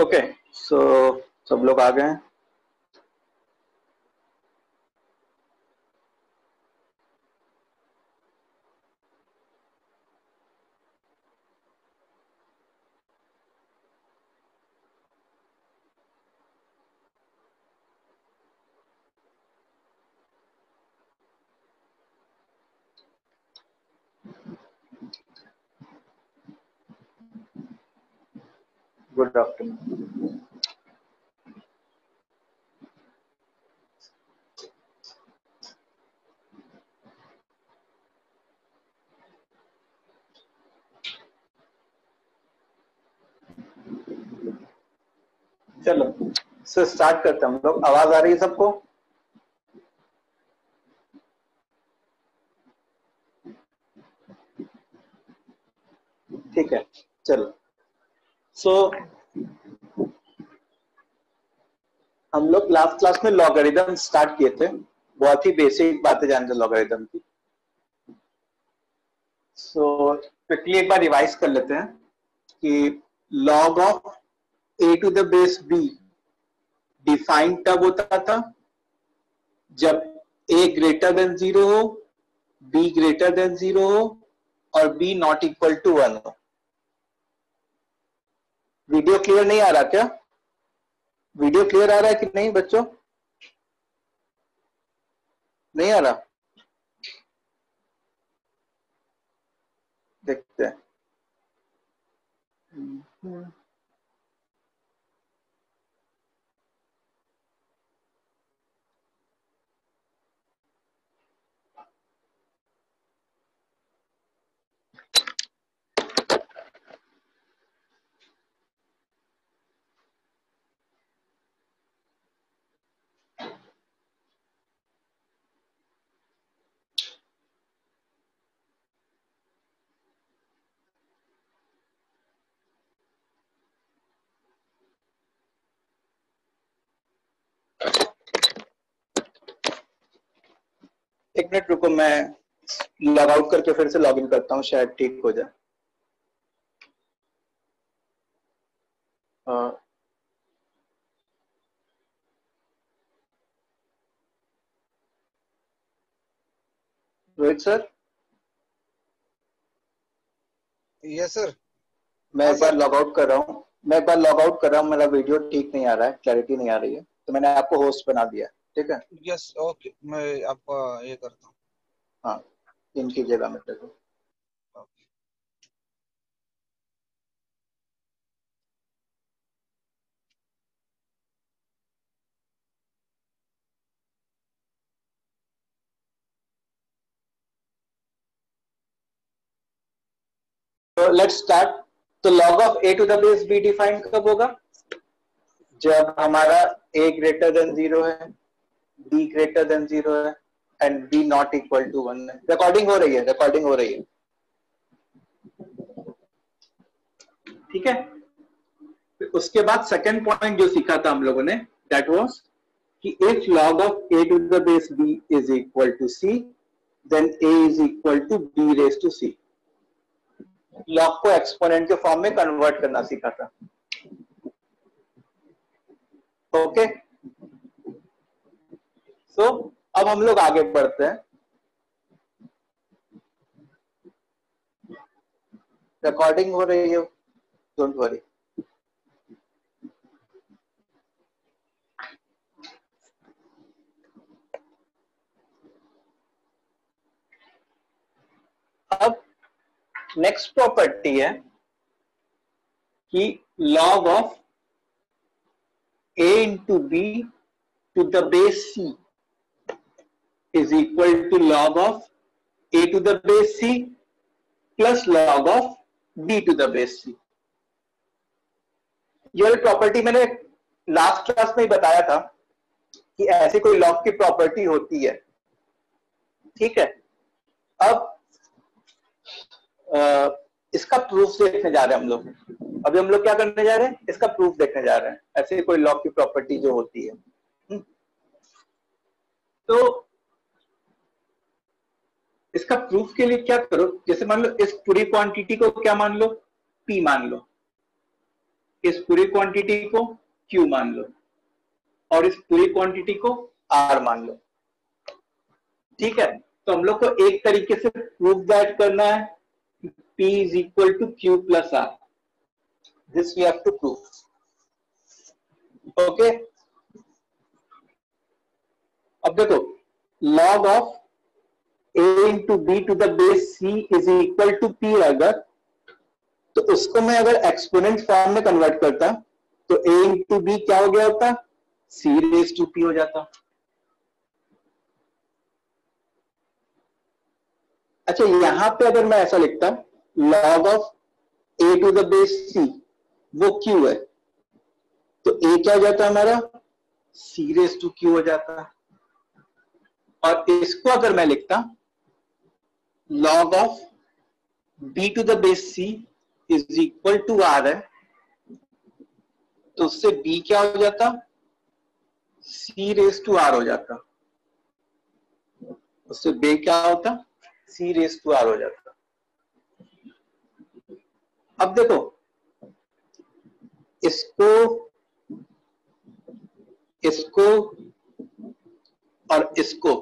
Okay, सो सब लोग आ गए हैं। Good afternoon. चलो सो स्टार्ट करते हैं हम लोग। आवाज आ रही है सबको? ठीक है, चलो। सो हम लोग लास्ट क्लास में लॉगरिदम स्टार्ट किए थे। बहुत ही बेसिक बातें जानते लॉगरिदम की। सो क्विकली एक बार रिवाइज कर लेते हैं कि log of a to the base b define तब होता था जब a ग्रेटर देन 0 हो, b ग्रेटर देन 0 हो और b नॉट इक्वल टू 1 हो। वीडियो क्लियर नहीं आ रहा क्या? वीडियो क्लियर आ रहा है कि नहीं बच्चों? नहीं आ रहा? देखते हैं। एक मिनट रुको, मैं लॉग आउट करके फिर से लॉग इन करता हूँ, शायद ठीक हो जाए। Rohit sir, yes sir. मैं एक बार लॉग आउट कर रहा हूँ। मेरा वीडियो ठीक नहीं आ रहा है, क्लैरिटी नहीं आ रही है, तो मैंने आपको होस्ट बना दिया। ठीक है? यस ओके, मैं आपका ये करता हूँ। हाँ, इनकी जगह में देखो। तो लेट्स स्टार्ट। तो log of a to the base b define कब होगा? जब हमारा a ग्रेटर देन 0 है, b ग्रेटर देन 0 है and b not equal to 1 है। रिकॉर्डिंग हो रही है, रिकॉर्डिंग हो रही है। ठीक है? उसके बाद सेकंड पॉइंट जो सीखा था हम लोगों ने, दैट वाज कि if log of a to the base b is equal to c, then a is equal to b raised to c। log को एक्सपोनेंट के फॉर्म में कन्वर्ट करना सीखा था। ओके, सो अब हम लोग आगे बढ़ते हैं। रिकॉर्डिंग हो रही है, डोंट वरी। अब नेक्स्ट प्रॉपर्टी है कि log of a into b to the base c is equal to log of a to the base c plus log of b to the base c। ये property मैंने last class में ही बताया था कि ऐसी कोई लॉग की property होती है। ठीक है? अब इसका प्रूफ देखने जा रहे हैं हम लोग। अभी हम लोग क्या करने जा रहे हैं? इसका प्रूफ देखने जा रहे हैं, ऐसी कोई लॉग की प्रॉपर्टी जो होती है। तो इसका प्रूफ के लिए क्या करो, जैसे मान लो इस पूरी क्वांटिटी को क्या मान लो? P मान लो। इस पूरी क्वांटिटी को Q मान लो और इस पूरी क्वांटिटी को R मान लो। ठीक है, तो हम लोग को एक तरीके से प्रूफ दैट करना है P is equal to Q plus R. This we have to prove. Okay. अब देखो log of A into B to the base C is equal to P अगर, तो उसको मैं अगर एक्सपोनेंट फॉर्म में कन्वर्ट करता तो A into B क्या हो गया होता, C raised to P हो जाता। अच्छा, यहां पे अगर मैं ऐसा लिखता log of A to the base C वो Q है, तो A क्या हो जाता है हमारा, C raised to Q हो जाता। और इसको अगर मैं लिखता log of B to the base C is equal to R है, तो उससे B क्या हो जाता, C raised to R हो जाता। उससे B क्या होता, C raised to R हो जाता। अब देखो इसको और इसको,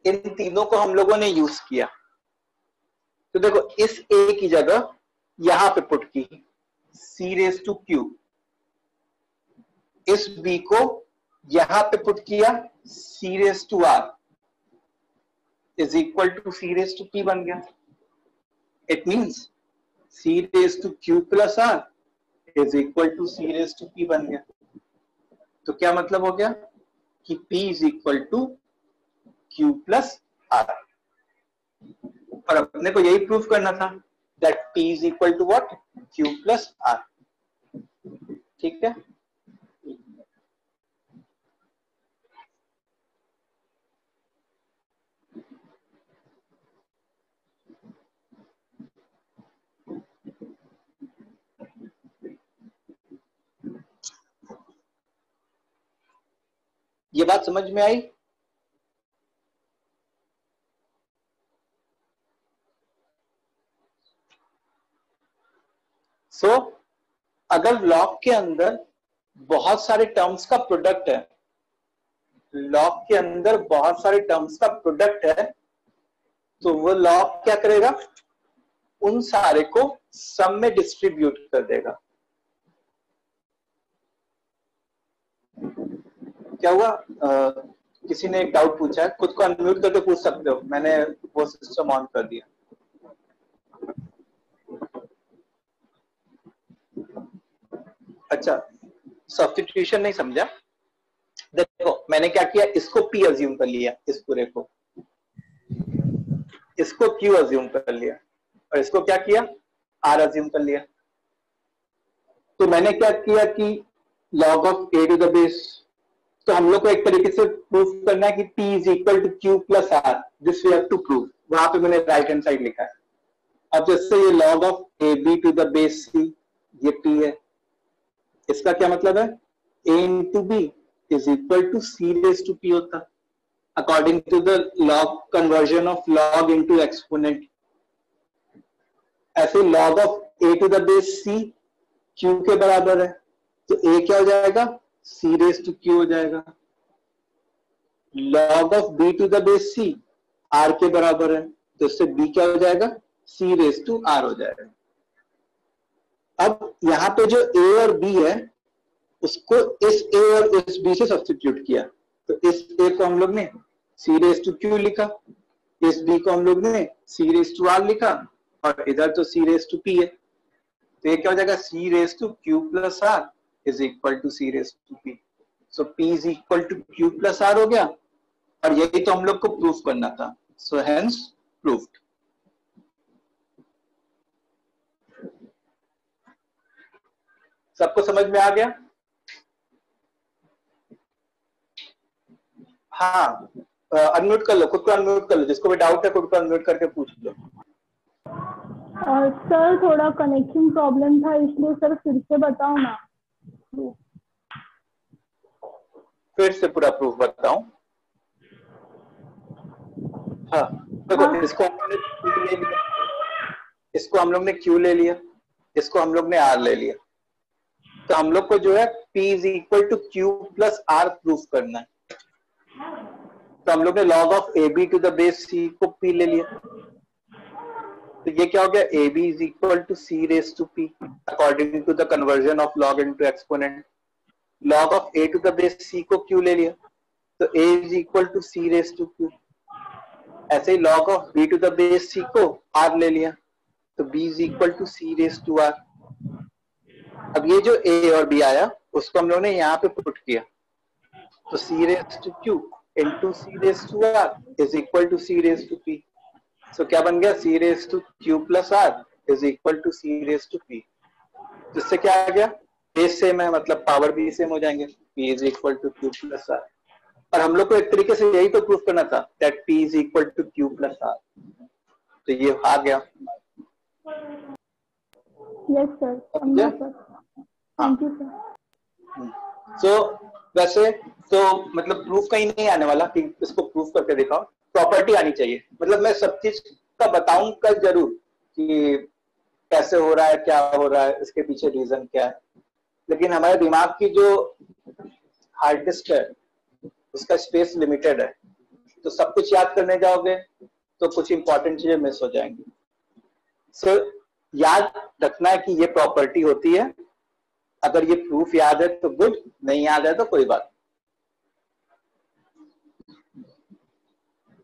इन तीनों को हम लोगों ने यूज किया। तो देखो इस A की जगह यहां पे पुट की C raised to Q, इस B को यहां पे पुट किया C raised to R is equal to C raised to P बन गया। It means C raised to Q plus R is equal to C raised to P बन गया। तो क्या मतलब हो गया कि P is equal to Q plus R। और अपने को यही प्रूफ करना था that P is equal to what, Q plus R। ठीक है, ये बात समझ में आई। सो अगर लॉग के अंदर बहुत सारे टर्म्स का प्रोडक्ट है, लॉग के अंदर बहुत सारे टर्म्स का प्रोडक्ट है, तो वो लॉग क्या करेगा, उन सारे को सम में डिस्ट्रीब्यूट कर देगा। क्या हुआ, किसी ने एक डाउट पूछा है, खुद को अनम्यूट करके पूछ सकते हो, मैंने वो सिस्टम ऑन कर दिया। अच्छा, सब्स्टिट्यूशन नहीं समझा। देखो मैंने क्या किया, इसको P अज्यूम कर लिया, इस पूरे को, इसको Q अज्यूम कर लिया और इसको क्या किया, R अज्यूम कर लिया। तो मैंने क्या किया कि log of A to the base, तो हम लोग को एक तरीके से प्रूफ करना है कि P is equal to Q plus R, this we have to prove। वहां पे मैंने राइट हैंड साइड लिखा है। अब जैसे ये log of AB to the base C, ये P है, इसका क्या मतलब है, A into B is equal to C raised to P होता, according to the log conversion of log into exponent। ऐसे log of A to the base C Q के बराबर है, तो A क्या हो जाएगा, C raised to Q हो जाएगा। log of B to the base C R के बराबर है, तो इससे B क्या हो जाएगा, C raised to R हो जाएगा। अब यहां पे जो A और B है उसको इस A और इस B से सब्स्टिट्यूट किया, तो इस A को हम लोग ने C raised to Q लिखा, इस B को हम लोग ने C raised to R लिखा, और इधर तो C raised to P है, तो ये क्या हो जाएगा, C raised to Q plus R is equal to C raised to P। So P is equal to Q plus R हो गया, और यही तो हम लोग को प्रूफ करना था। So hence proved। सबको समझ में आ गया? हाँ, अनम्यूट कर लो, खुद को अनम्यूट कर लो, जिसको भी डाउट है खुद को अनम्यूट करके पूछ लो। सर थोड़ा कनेक्शन प्रॉब्लम था, इसलिए सर फिर से बताओ ना। फिर से पूरा प्रूफ बताऊं? हाँ देखो, हाँ। इसको हम लोग ने Q ले लिया, इसको हम लोग ने Q ले लिया, इसको हम लोग ने R ले लिया। तो हम लोग को जो है P is equal to Q plus R proof करना है। तो हम लोग ने log of A B to the base C को P ले लिया, तो ये क्या हो गया, A B is equal to C raise to P according to the conversion of log into exponent. log of A to the base C को Q ले लिया, तो a is equal to C raise to Q। ऐसे ही log of b to the base c को r ले लिया, तो b is equal to C raise to r। अब ये जो a और b आया उसको हम लोगों ने यहाँ पे पुट किया, तो c raise to q into c raise to r is equal to C raise to p। So क्या बन गया, c raise to q plus r is equal to C raise to p। जिससे क्या आ गया, base same है मतलब power भी same हो जाएंगे, p is equal to q plus r। और हम लोग को एक तरीके से यही तो प्रूफ करना था that p is equal to q plus r। तो ये आ गया। यस सर, समझा sir, thank you sir. So वैसे तो मतलब प्रूफ कहीं नहीं आने वाला कि इसको प्रूफ करके दिखाओ, प्रॉपर्टी आनी चाहिए। मतलब मैं सब चीज का बताऊंगा जरूर कि कैसे हो रहा है, क्या हो रहा है, इसके पीछे रीजन क्या है, लेकिन हमारे दिमाग की जो हार्ड डिस्क है उसका स्पेस लिमिटेड है, तो सब कुछ याद करने जाओगे तो कुछ इंपॉर्टेंट चीजें मिस हो जाएंगी। सो याद रखना है कि ये प्रॉपर्टी होती है, अगर ये प्रूफ याद है तो गुड, नहीं याद है तो कोई बात।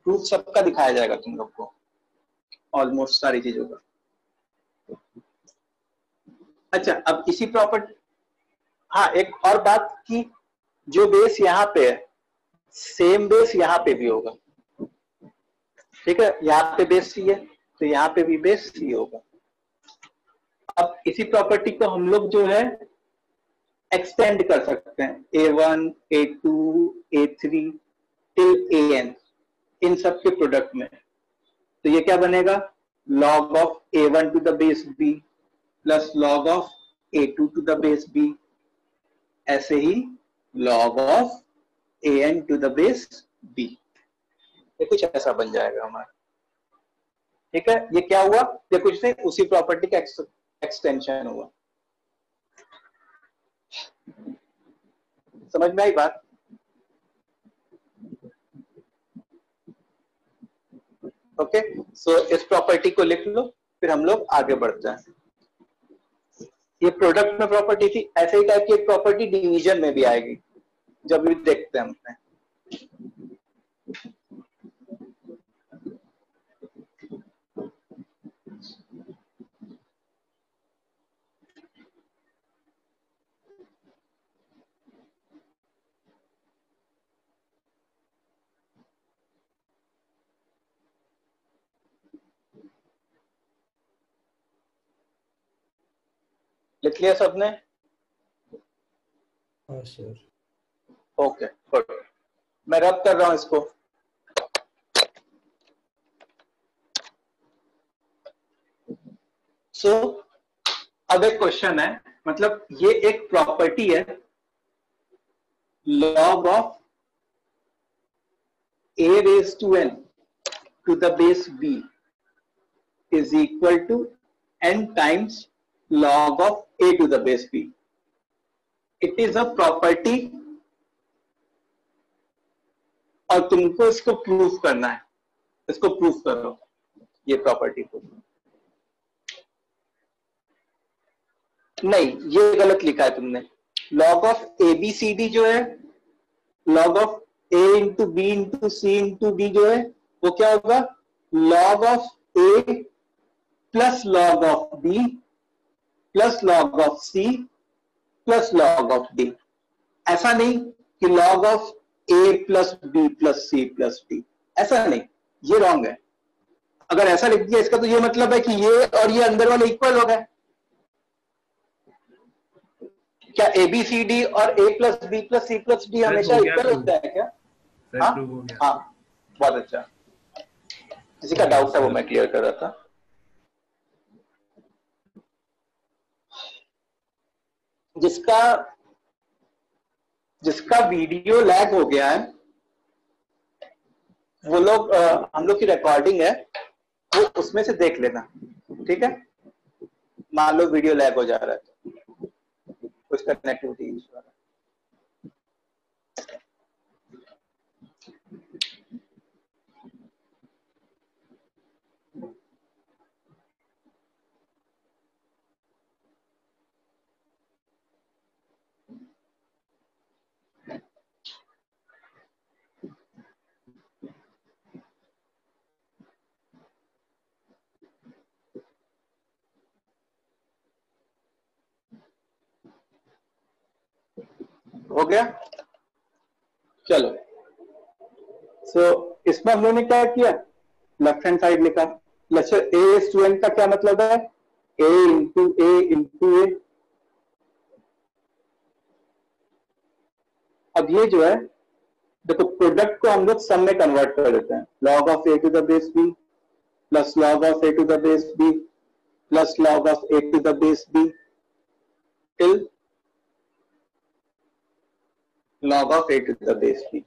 प्रूफ सबका दिखाया जाएगा तुम लोग को, ऑलमोस्ट सारी चीजों का। अच्छा, अब इसी प्रॉपर्टी, हाँ एक और बात कि जो बेस यहाँ पे है सेम बेस यहाँ पे भी होगा, ठीक है। यहाँ पे बेस सी है तो यहाँ पे भी बेस सी होगा। अब इसी प्रॉपर्टी को हम लोग जो है एक्सटेंड कर सकते हैं A1, A2, A3 till AN, इन सब के प्रोडक्ट में। तो ये क्या बनेगा, log of A1 to the base B plus log of A2 to the base B, ऐसे ही log of AN to the base B। ये कुछ ऐसा बन जाएगा हमारा, ठीक है। ये क्या हुआ, ये कुछ नहीं, उसी प्रॉपर्टी का एक्सटेंशन हुआ। समझ में आई बात? ओके, सो इस प्रॉपर्टी को लिख लो, फिर हम लोग आगे बढ़ते हैं। ये प्रोडक्ट में प्रॉपर्टी थी, ऐसे ही टाइप की एक प्रॉपर्टी डिवीजन में भी आएगी, जब भी देखते हैं हमने। लिख लिया सबने? हाँ सर। ओके गुड, मैं रब कर रहा हूं इसको। सो अब एक क्वेश्चन है, मतलब ये एक प्रॉपर्टी है, log of a raised to n to the base b is equal to n times log of a to the base b. It is a property और तुमको इसको प्रूफ करना है, इसको प्रूफ करो ये प्रॉपर्टी को। नहीं, ये गलत लिखा है तुमने। log of A b C d जो है, log of a into b into c into d जो है, वो क्या होगा, log of a plus log of b plus log of c plus log of d। ऐसा नहीं कि log of a plus b plus c plus d, ऐसा नहीं, ये रॉन्ग है। अगर ऐसा लिख दिया इसका तो ये मतलब है कि ये और ये अंदर वाले इक्वल हो गए। क्या ए बी सी डी और A plus B plus C plus D हमेशा इक्वल होता है क्या? हाँ हाँ, बहुत अच्छा। किसी का डाउट था वो मैं क्लियर कर रहा था। जिसका वीडियो लैग हो गया है वो लोग, हम लोग की रिकॉर्डिंग है वो उसमें से देख लेना, ठीक है। मान लो वीडियो लैग हो जा रहा है तो कुछ कनेक्टिविटी इशू आ रहा है। हो गया, चलो। सो इसमें हम लोगों ने क्या किया, लेफ्ट हैंड साइड लिखा। लेक्चर A/N का क्या मतलब है, A इंटू ए। अब ये जो है, देखो प्रोडक्ट को हम लोग सम में कन्वर्ट कर देते हैं, log of a to the base b plus log of a to the base b plus log of a to the base b till log of a to the base b।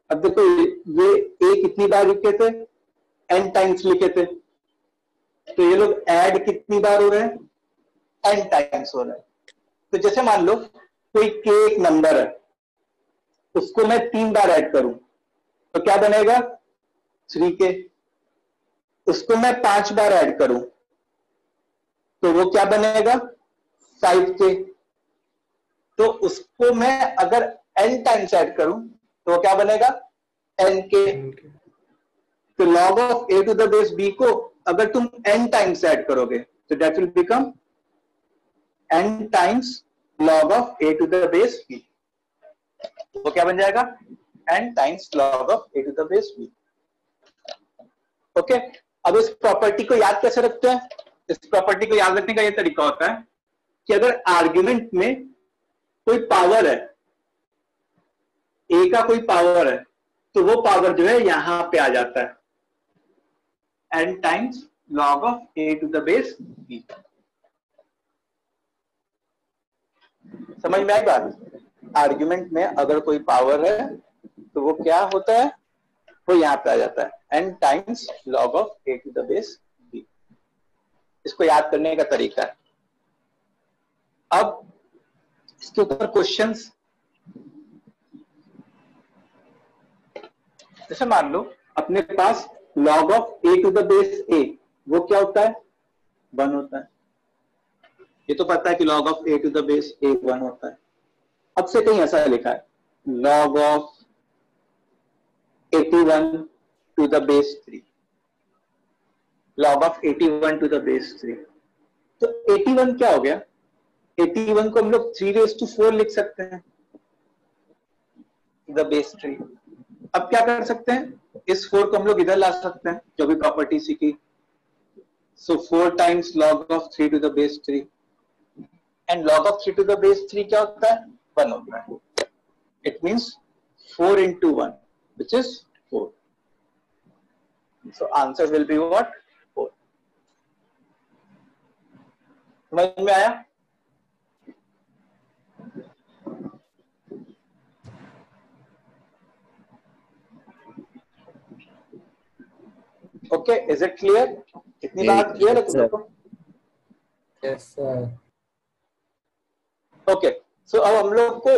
अब देखो ये a कितनी बार लिखे थे, n times लिखे थे, तो ये लोग ऐड कितनी बार हो रहे हैं, n टाइम्स हो रहे हैं। तो जैसे मान लो कोई k एक नंबर है, उसको मैं 3 बार ऐड करूं तो क्या बनेगा 3k। उसको मैं 5 बार ऐड करूं तो वो क्या बनेगा 5k। तो उसको मैं अगर n टाइम्स ऐड करूं तो वो क्या बनेगा nk। तो log of a to the base b को अगर तुम n टाइम्स ऐड करोगे तो that will become n times log of a to the base b। वो क्या बन जाएगा n times log of a to the base b। Okay, अब इस प्रॉपर्टी को याद कैसे रखते हैं, इस प्रॉपर्टी को याद रखने का ये तरीका होता है कि अगर आर्ग्यूमेंट में कोई पावर है, a का कोई पावर है, तो वो पावर जो है यहां पे आ जाता है n times log of a to the base b। समझ में आई बात, आर्ग्यूमेंट में अगर कोई पावर है तो वो क्या होता है, वो यहां पे आ जाता है n times log of a to the base b। इसको याद करने का तरीका है। अब इसके ऊपर क्वेश्चंस, जैसे मान लो अपने पास log of a to the base a, वो क्या होता है 1 होता है। ये तो पता है कि log of a to the base a 1 होता है। अब से कहीं ऐसा लिखा है log of 81 to the base 3, log of 81 to the base 3। तो 81 क्या हो गया, 81 को हम लोग 3⁴ लिख सकते हैं द बेस 3। अब क्या कर सकते हैं, इस 4 को हम लोग इधर ला सकते हैं जो भी प्रॉपर्टी सीखी। सो 4 times log of 3 to the base 3 and log of 3 to the base 3 क्या होता है 1 होता है। It means 4 into 1 which is 4। So answer will be what 4। समझ में आया, ओके, इज इट क्लियर, इतनी बात क्लियर है तुम लोग को? Yes sir. ओके, सो अब हम लोग को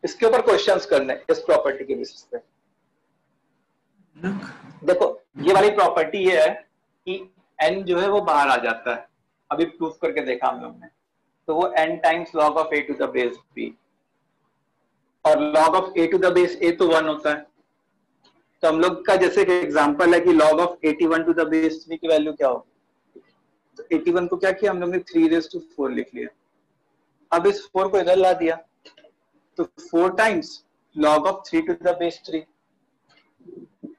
इसके ऊपर क्वेश्चंस करने इस प्रॉपर्टी के बेसिस पे। देखो ये वाली प्रॉपर्टी ये है कि n जो है वो बाहर आ जाता है, अभी प्रूफ करके देखा हम लोग ने। तो वो n times log of a to the base b, और log of a to the base a तो 1 होता है। तो हम लोग का जैसे एग्जांपल है कि log of 81 to the base 3 की वैल्यू क्या होगी, तो 81 को क्या किया हम लोग ने 3⁴ लिख लिया। अब इस 4 को इधर ला दिया तो 4 times log of 3 to the base 3।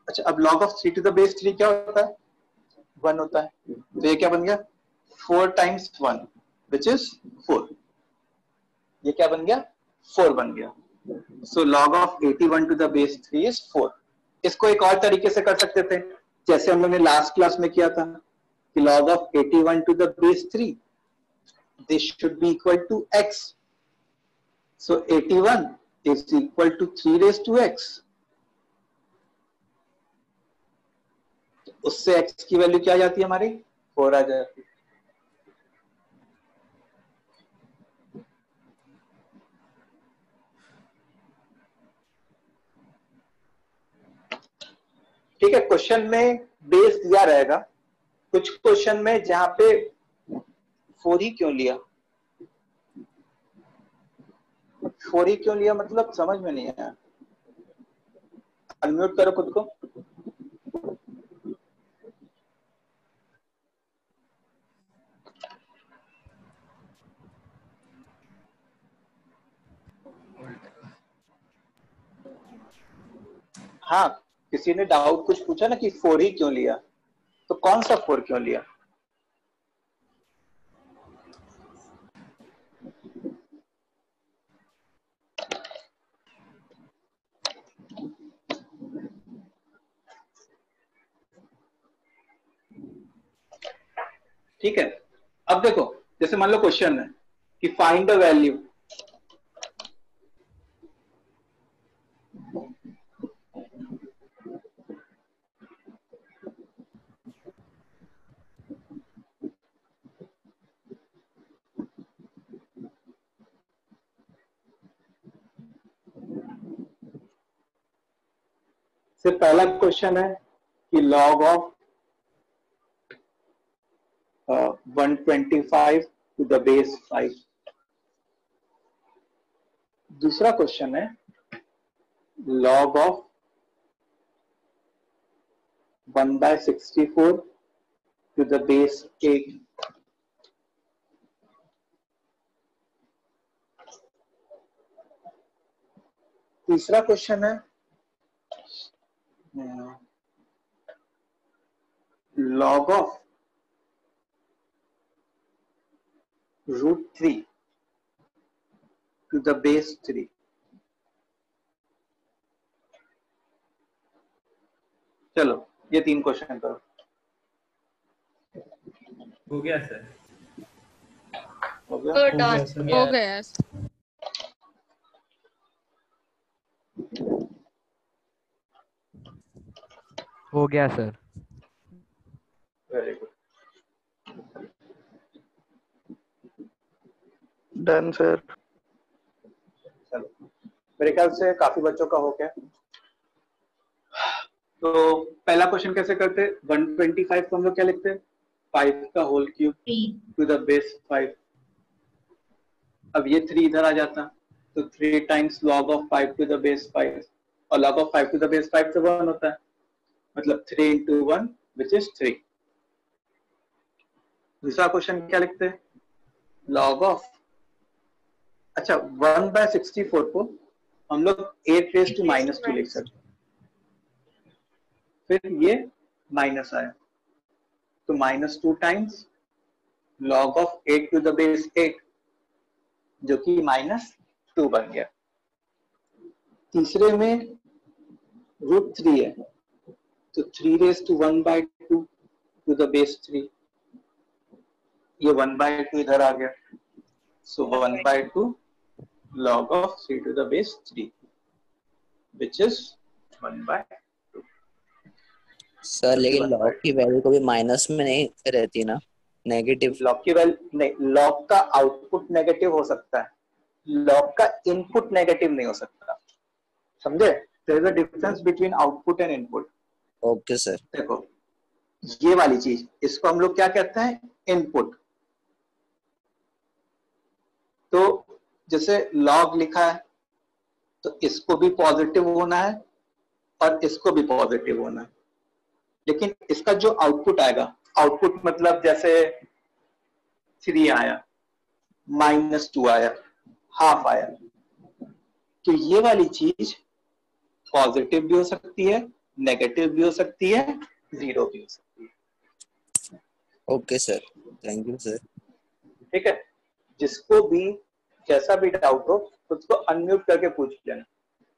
अच्छा, अब log of 3 to the base 3 क्या होता है 1 होता है। तो ये क्या बन गया 4 टाइम्स 1 which is 4। ये क्या बन गया 4 बन गया। सो log of 81 to the base 3 is 4। इसको एक और तरीके से कर सकते थे, जैसे हम लोग ने लास्ट क्लास में किया था कि log of 81 to the base 3 this should be equal to x। so 81 is equal to 3⁴x। उससे x की वैल्यू क्या आ जाती है हमारी 4 आ जाती है। ठीक है, क्वेश्चन में बेस दिया रहेगा, कुछ क्वेश्चन में जहां पे 4 ही क्यों लिया, 4 ही क्यों लिया मतलब समझ में नहीं आया। अनम्यूट करो खुद को। हाँ, किसी ने डाउट कुछ पूछा ना कि 4 ही क्यों लिया, तो कौन सा 4 क्यों लिया? ठीक है, अब देखो जैसे मान लो क्वेश्चन है कि फाइंड द वैल्यू, से पहला क्वेश्चन है कि log of 125 to the base 5। दूसरा क्वेश्चन है log of 1/64 to the base 8। तीसरा क्वेश्चन है log of √3 to the base 3। चलो ये 3 क्वेश्चन करो। हो गया सर। हो गया? हो गया सर। हो गया। हो गया sir. Very good. Done sir. चलो मेरे ख्याल से काफी बच्चों का हो गया। तो पहला क्वेश्चन कैसे करते? 125 को हम लोग क्या लिखते हैं? 5 का whole cube to the base 5। अब ये 3 इधर आ जाता, तो 3 times log of 5 to the base 5, और log of 5 to the base 5 तो 1 होता है, मतलब 3 into 1 which is 3। दूसरा क्वेश्चन क्या लिखते हैं? लॉग ऑफ, अच्छा 1/64 को हम लोग 8 raised to -2 लिख सकते हैं। फिर ये माइनस आया, तो -2 times log of 8 to the base 8, जो कि -2 बन गया। तीसरे में √3 है, तो 3 raised to 1/2 to the base 3, ये 1/2 इधर आ गया, so 1/2 log of 3 to the base 3 which is 1/2। Sir लेकिन लॉग की वैल्यू कभी माइनस में नहीं रहती ना, नेगेटिव। लॉग की वैल्यू नहीं, लॉग का आउटपुट नेगेटिव हो सकता है, लॉग का इनपुट नेगेटिव नहीं हो सकता, समझे? There is a difference between output and input. Okay sir. देखो ये वाली चीज, इसको हम लोग क्या कहते हैं? इनपुट। तो जैसे लॉग लिखा है, तो इसको भी पॉजिटिव होना है और इसको भी पॉजिटिव होना है, लेकिन इसका जो आउटपुट आएगा, आउटपुट मतलब जैसे 3 आया, -2 आया, हाफ आया, तो ये वाली चीज पॉजिटिव भी हो सकती है, नेगेटिव भी हो सकती है, 0 भी हो सकती है। Okay sir, thank you sir. ठीक है, जिसको भी जैसा भी डाउट हो उसको अनम्यूट करके पूछ लेना,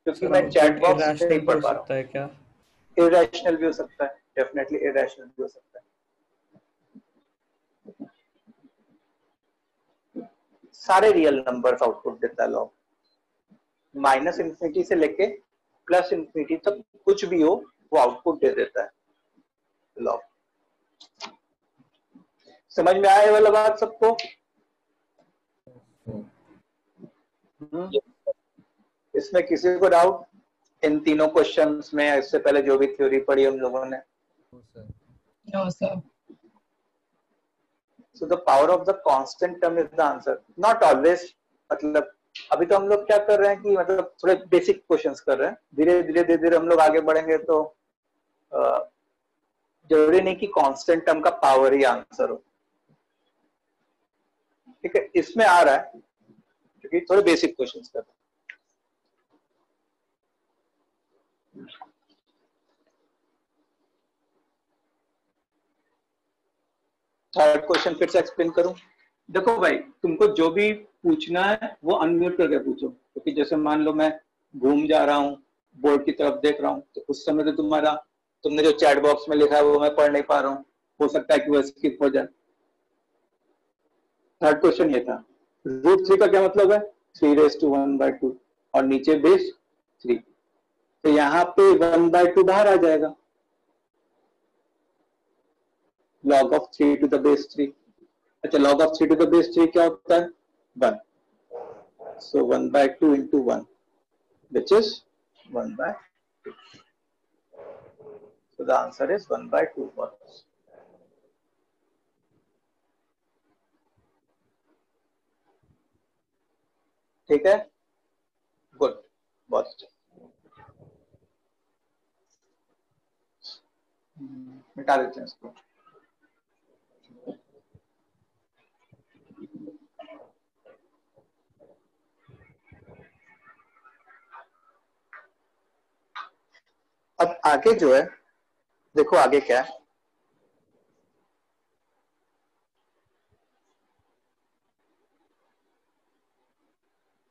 क्योंकि मैं चैट बॉक्स नहीं पढ़ पा रहा हूँ। क्या इरेशनल भी हो सकता है, डेफिनेटली इरेशनल भी हो सकता है। सारे रियल नंबर्स आउटपुट देता है लॉग, -∞ से लेके +∞ तक कुछ भी हो वो आउटपुट दे देता है लॉग। समझ में आया वाला बात सबको? इसमें किसी को डाउट? इन तीनों क्वेश्चंस में इससे पहले जो भी थ्योरी पढ़ी हम लोगों ने? No, sir. No, sir. So the power of the constant term is the answer. Not always. मतलब अभी तो हम लोग क्या कर रहे हैं कि मतलब थोड़े बेसिक क्वेश्चंस कर रहे हैं. धीरे धीरे हम लोग आगे बढ़ेंगे तो जरूरी नहीं कि कांस्टेंट टर्म का पावर ही आंसर हो. ठीक है, इसमें आ रहा है क्योंकि थोड़े बेसिक क्वेश्चंस कर रहे हैं. थर्ड क्वेश्चन फिर से एक्सप्लेन करूं. देखो भाई, तुमको जो भी पूछना है वो अनम्यूट करके पूछो, क्योंकि जैसे मान लो मैं घूम जा रहा हूँ, बोर्ड की तरफ देख रहा हूँ, तो उस समय तो तुमने जो चैट बॉक्स में लिखा है वो मैं पढ़ नहीं पा रहा हूँ, हो सकता है कि वो स्किप हो जाए. थर्ड क्वेश्चन ये था. रूट 3 का क्या मतलब है? 3⁻1/2 और नीचे बेस 3, तो यहाँ पे 1/2 बाहर आ जाएगा. log of 3 to the base 3. अच्छा, log of 3 to the base 3 क्या होता है? 1. So 1/2 into 1, which is 1/2. So the answer is 1/2 for us. ठीक है, गुड, बहुत अच्छा. मिटा देते हैं इसको. अब आगे जो है, देखो आगे क्या है.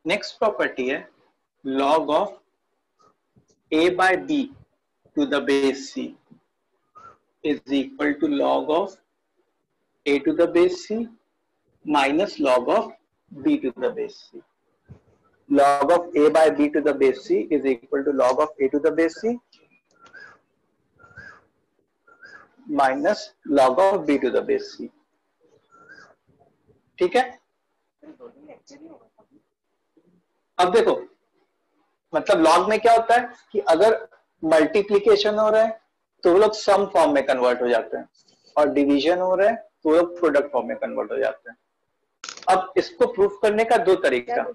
नेक्स्ट प्रॉपर्टी है log of a/b to the base c is equal to log of a to the base c minus log of b to the base c. Log of a/b to the base c is equal to log of a to the base c minus log of b to the base c. ठीक है. अब देखो, मतलब log में क्या होता है कि अगर मल्टीप्लिकेशन हो रहा है तो वो लोग सम फॉर्म में कन्वर्ट हो जाते हैं, और डिवीजन हो रहा है तो वो लोग प्रोडक्ट फॉर्म में कन्वर्ट हो जाते हैं. अब इसको प्रूफ करने का दो तरीका.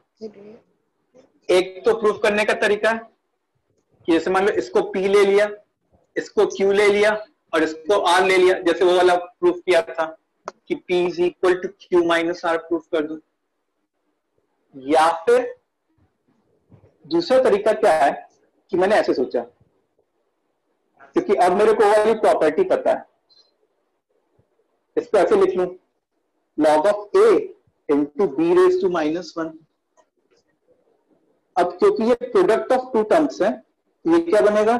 एक तो प्रूफ करने का तरीका है कि जैसे मान लो इसको P ले लिया, इसको Q ले लिया और इसको R ले लिया, जैसे वो वाला प्रूफ किया था कि P is equal to Q minus R proof कर दूं. या फिर दूसरा तरीका क्या है कि मैंने ऐसे सोचा, क्योंकि अब मेरे को वाली प्रॉपर्टी पता है, इसको ऐसे लिख लूं, log of a into b raised to -1. अब क्योंकि ये प्रोडक्ट ऑफ टू टर्म्स है, ये क्या बनेगा?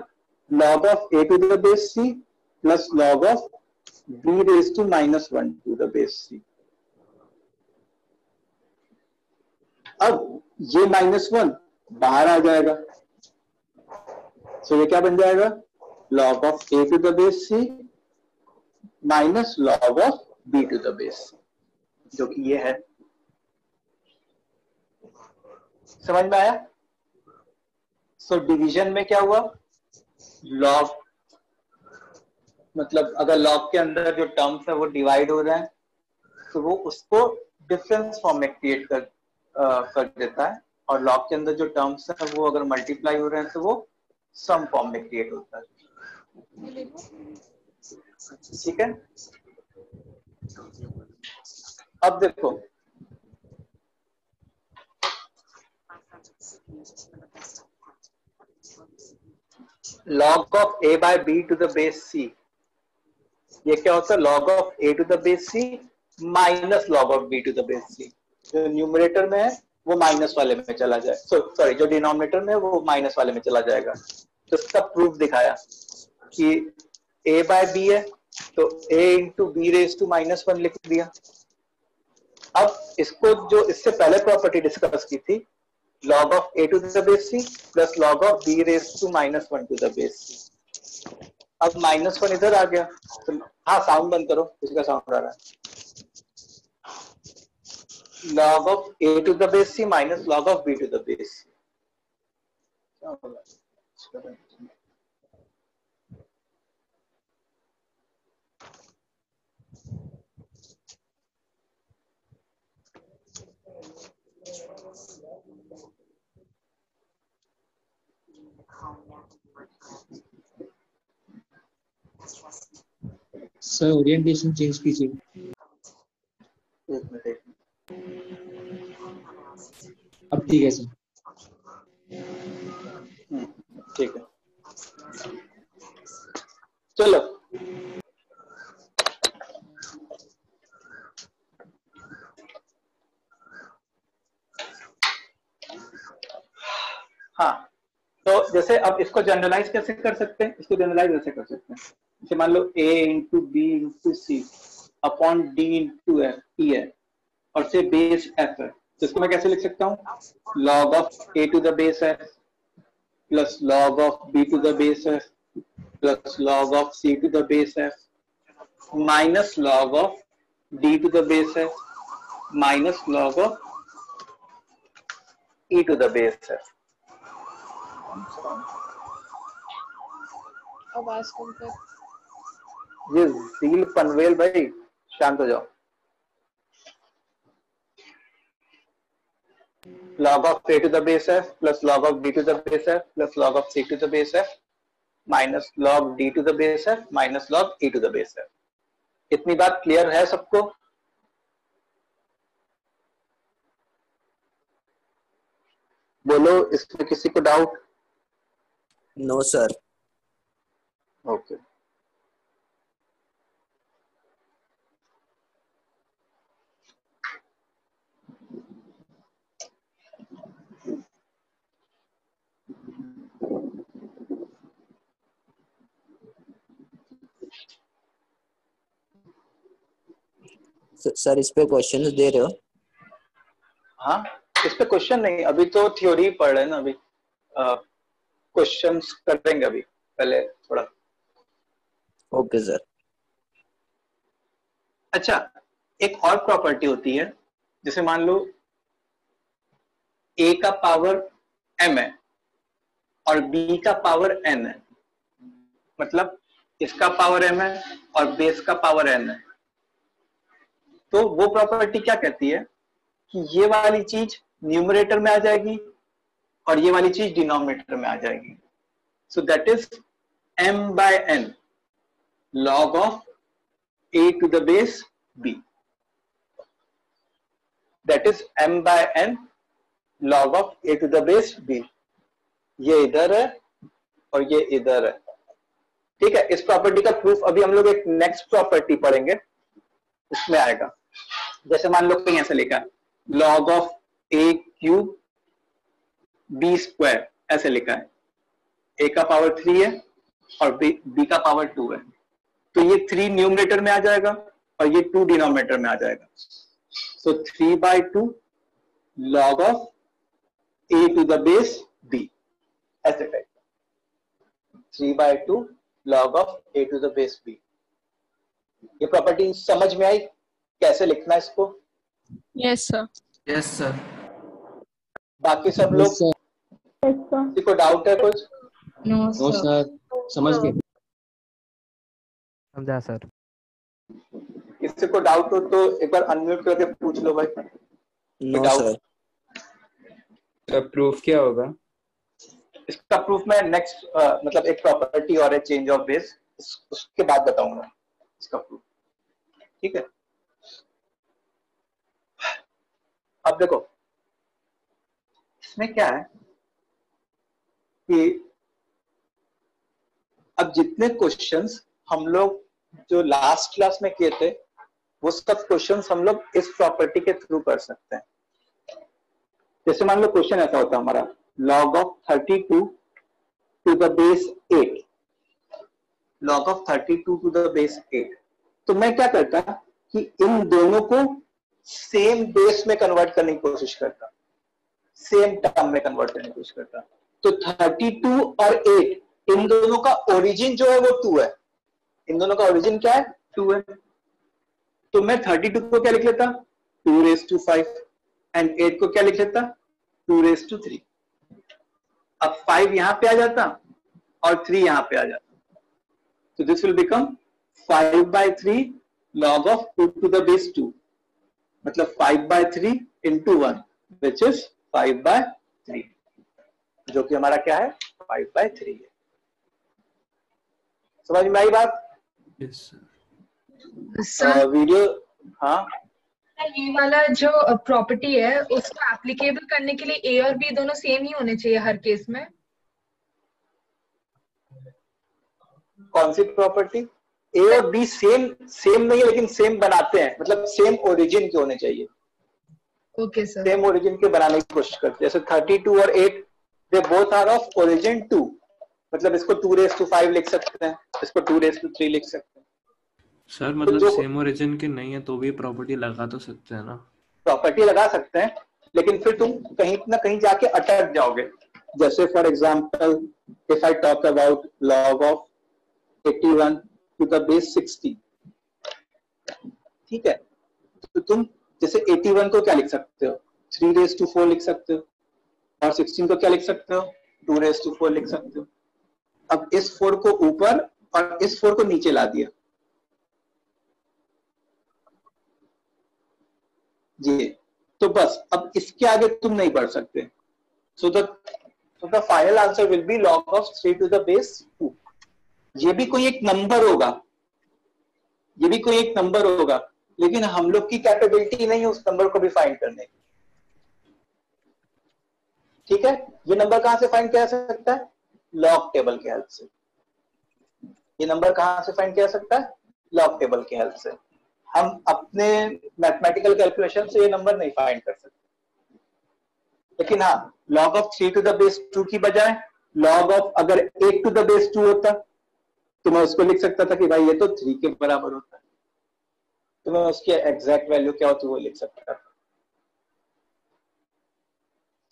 log of a to the base c plus log of b raised to -1 to the base c. अब ये -1 बाहर आ जाएगा, तो ये क्या बन जाएगा? log of a to the base c minus log of b to the base c, जो कि ये है. समझ में आया? सो डिवीजन में क्या हुआ? log, मतलब अगर log के अंदर जो टर्म्स है वो डिवाइड हो रहे हैं तो वो उसको डिफरेंस फॉर्म में क्रिएट कर देता है, और log के अंदर जो टर्म्स है वो अगर मल्टीप्लाई हो रहे हैं तो वो सम फॉर्म में क्रिएट होता है. ठीक है. अब देखो, log of a by b to the base c, ये क्या होता है? log of a to the base c minus log of b to the base c. जो न्यूमरेटर में है वो माइनस वाले में चला जाए, सॉरी जो डिनोमिनेटर में है वो माइनस वाले में चला जाएगा. तो इसका प्रूफ दिखाया कि a by b है तो a into b raised to -1 लिख दिया. अब इसको जो इससे पहले प्रॉपर्टी डिस्कस की थी, log of a to the base c plus log of b raised to -1 to the base c. अब -1 इधर आ गया, तो हाँ साउंड बंद करो, इसका साउंड आ रहा है. log of a to the base c minus log of b to the base c. करें। सर ओरिएंटेशन चेंज कीजिए। एक मिनट। अब ठीक है सर। ठीक है, चलो हाँ, तो जैसे अब इसको जनरलाइज कैसे कर सकते हैं, इसको जनरलाइज ऐसे कर सकते हैं, जैसे मान लो a into b into c upon d into f e है और से बेस एफ है, तो इसको मैं कैसे लिख सकता हूँ, log of a to the base f plus log of b to the base f plus log of c to the base f minus log of d to the base f minus log of e to the base f. आवाज कम कर। ये seal Panvel भाई शांत हो जाओ। log of a to the base f plus log of b to the base f plus log of c to the base f minus log d to the base f minus log e to the base f। इतनी बात clear है सबको? बोलो, इसमें किसी को doubt? No sir. Okay, sir इस पे क्वेश्चन दे रहे हो? हाँ, इस पे क्वेश्चन नहीं, अभी तो थ्योरी पढ़ रहे हैं ना, अभी क्वेश्चंस करेंगे अभी पहले थोड़ा। Okay sir. अच्छा, एक और प्रॉपर्टी होती है, जैसे मान लो a का पावर m है और b का पावर n है, मतलब इसका पावर m है और बेस का पावर n है, तो वो प्रॉपर्टी क्या कहती है कि ये वाली चीज न्यूमरेटर में आ जाएगी और ये वाली चीज डिनोमिनेटर में आ जाएगी। So that is m by n log of a to the base b, that is m by n log of a to the base b। ये इधर है और ये इधर है, ठीक है। इस प्रॉपर्टी का प्रूफ अभी हम लोग एक नेक्स्ट प्रॉपर्टी पढ़ेंगे, उसमें आएगा। जैसे मान लो कहीं ऐसे लिखा है log of a cube b square, ऐसे लिखा है, a का पावर 3 है और b का पावर 2 है, तो ये 3 न्यूमरेटर में आ जाएगा और ये 2 डिनोमिनेटर में आ जाएगा। सो 3/2 log of a to the base b, ऐसे type 3/2 log of a to the base b। ये प्रॉपर्टी समझ में आई कैसे लिखना है इसको? Yes sir. Yes sir. बाकी सब लोग किसी को डाउट है कुछ? नो सर समझ गए। समझा सर। किसी को डाउट हो तो एक बार अनम्यूट करके पूछ लो भाई। No sir. तो प्रूफ क्या होगा? इसका प्रूफ मैं नेक्स्ट मतलब एक प्रॉपर्टी और है चेंज ऑफ बेस, उसके बाद बताऊंगा इसका प्रूफ, ठीक है। अब देखो इसमें क्या है कि अब जितने क्वेश्चंस हम लोग जो लास्ट क्लास में किए थे वो सब क्वेश्चंस हम लोग इस प्रॉपर्टी के थ्रू कर सकते हैं। जैसे मान लो क्वेश्चन ऐसा होता है हमारा log of 32 to the base 8, log of 32 to the base 8, तो मैं क्या करता कि इन दोनों को सेम बेस में कन्वर्ट करने की कोशिश करता, सेम टर्म में कन्वर्ट करने की कोशिश करता। तो 32 और 8 इन दोनों का ओरिजिन जो है वो 2 है, इन दोनों का ओरिजिन क्या है? 2 है। तो मैं 32 को क्या लिख लेता? 2⁵ एंड 8 को क्या लिख लेता? 2⁵। अब 5 यहां पे आ जाता और 3 यहाँ पे आ जाता, तो this will become 5/3 log of 2 to the base 2, मतलब 5/3 into 1 which is 5/3, जो कि हमारा क्या है 5/3 है। समझ में आई बात? यस सर वीडियो, हाँ ये वाला जो प्रॉपर्टी है उसको एप्लीकेबल करने के लिए ए और बी दोनों सेम ही होने चाहिए हर केस में। कौन सी प्रॉपर्टी? ए और बी सेम नहीं है, लेकिन सेम बनाते हैं, मतलब सेम ओरिजिन के होने चाहिए। Okay sir. सेम ओरिजिन के बनाने की कोशिश करते हैं, जैसे 32 और 8 they both are of origin 2, मतलब इसको 2⁵ लिख सकते हैं, इसको 2⁵ लिख सकते हैं। सर, मतलब जो सेम ओरिजिन के नहीं है तो भी प्रॉपर्टी लगा तो सकते हैं ना? प्रॉपर्टी लगा सकते हैं, लेकिन फिर तुम कहीं ना कहीं जाके अटक जाओगे। जैसे for example if I talk about log of 81 to the base 60, ठीक है, तो तुम जैसे 81 को क्या लिख सकते हो 3⁴ लिख सकते हो, और 16 को क्या लिख सकते हो 2⁴ लिख सकते हो। अब इस 4 को ऊपर और इस 4 को नीचे ला दिया जी, तो बस अब इसके आगे तुम नहीं बढ़ सकते। So the final answer will be log of 3 to the base 2। ये भी कोई एक नंबर होगा, ये भी कोई एक नंबर होगा, लेकिन हम लोग की कैपेबिलिटी नहीं है उस नंबर को भी फाइंड करने की। ठीक है, ये नंबर कहां से फाइंड किया जा सकता है? लॉग टेबल की हेल्प से। ये नंबर कहां से फाइंड किया जा सकता है? लॉग टेबल की हेल्प से। हम अपने मैथमेटिकल कैलकुलेशन से ये नंबर नहीं फाइंड कर सकते, लेकिन हाँ log of 3 to the base 2 की बजाय log of अगर 8 to the base 2 होता तो मैं उसको लिख सकता था कि भाई ये तो 3 के बराबर होता है, तो मैं उसकी एग्जैक्ट वैल्यू क्या होती है वो लिख सकता था।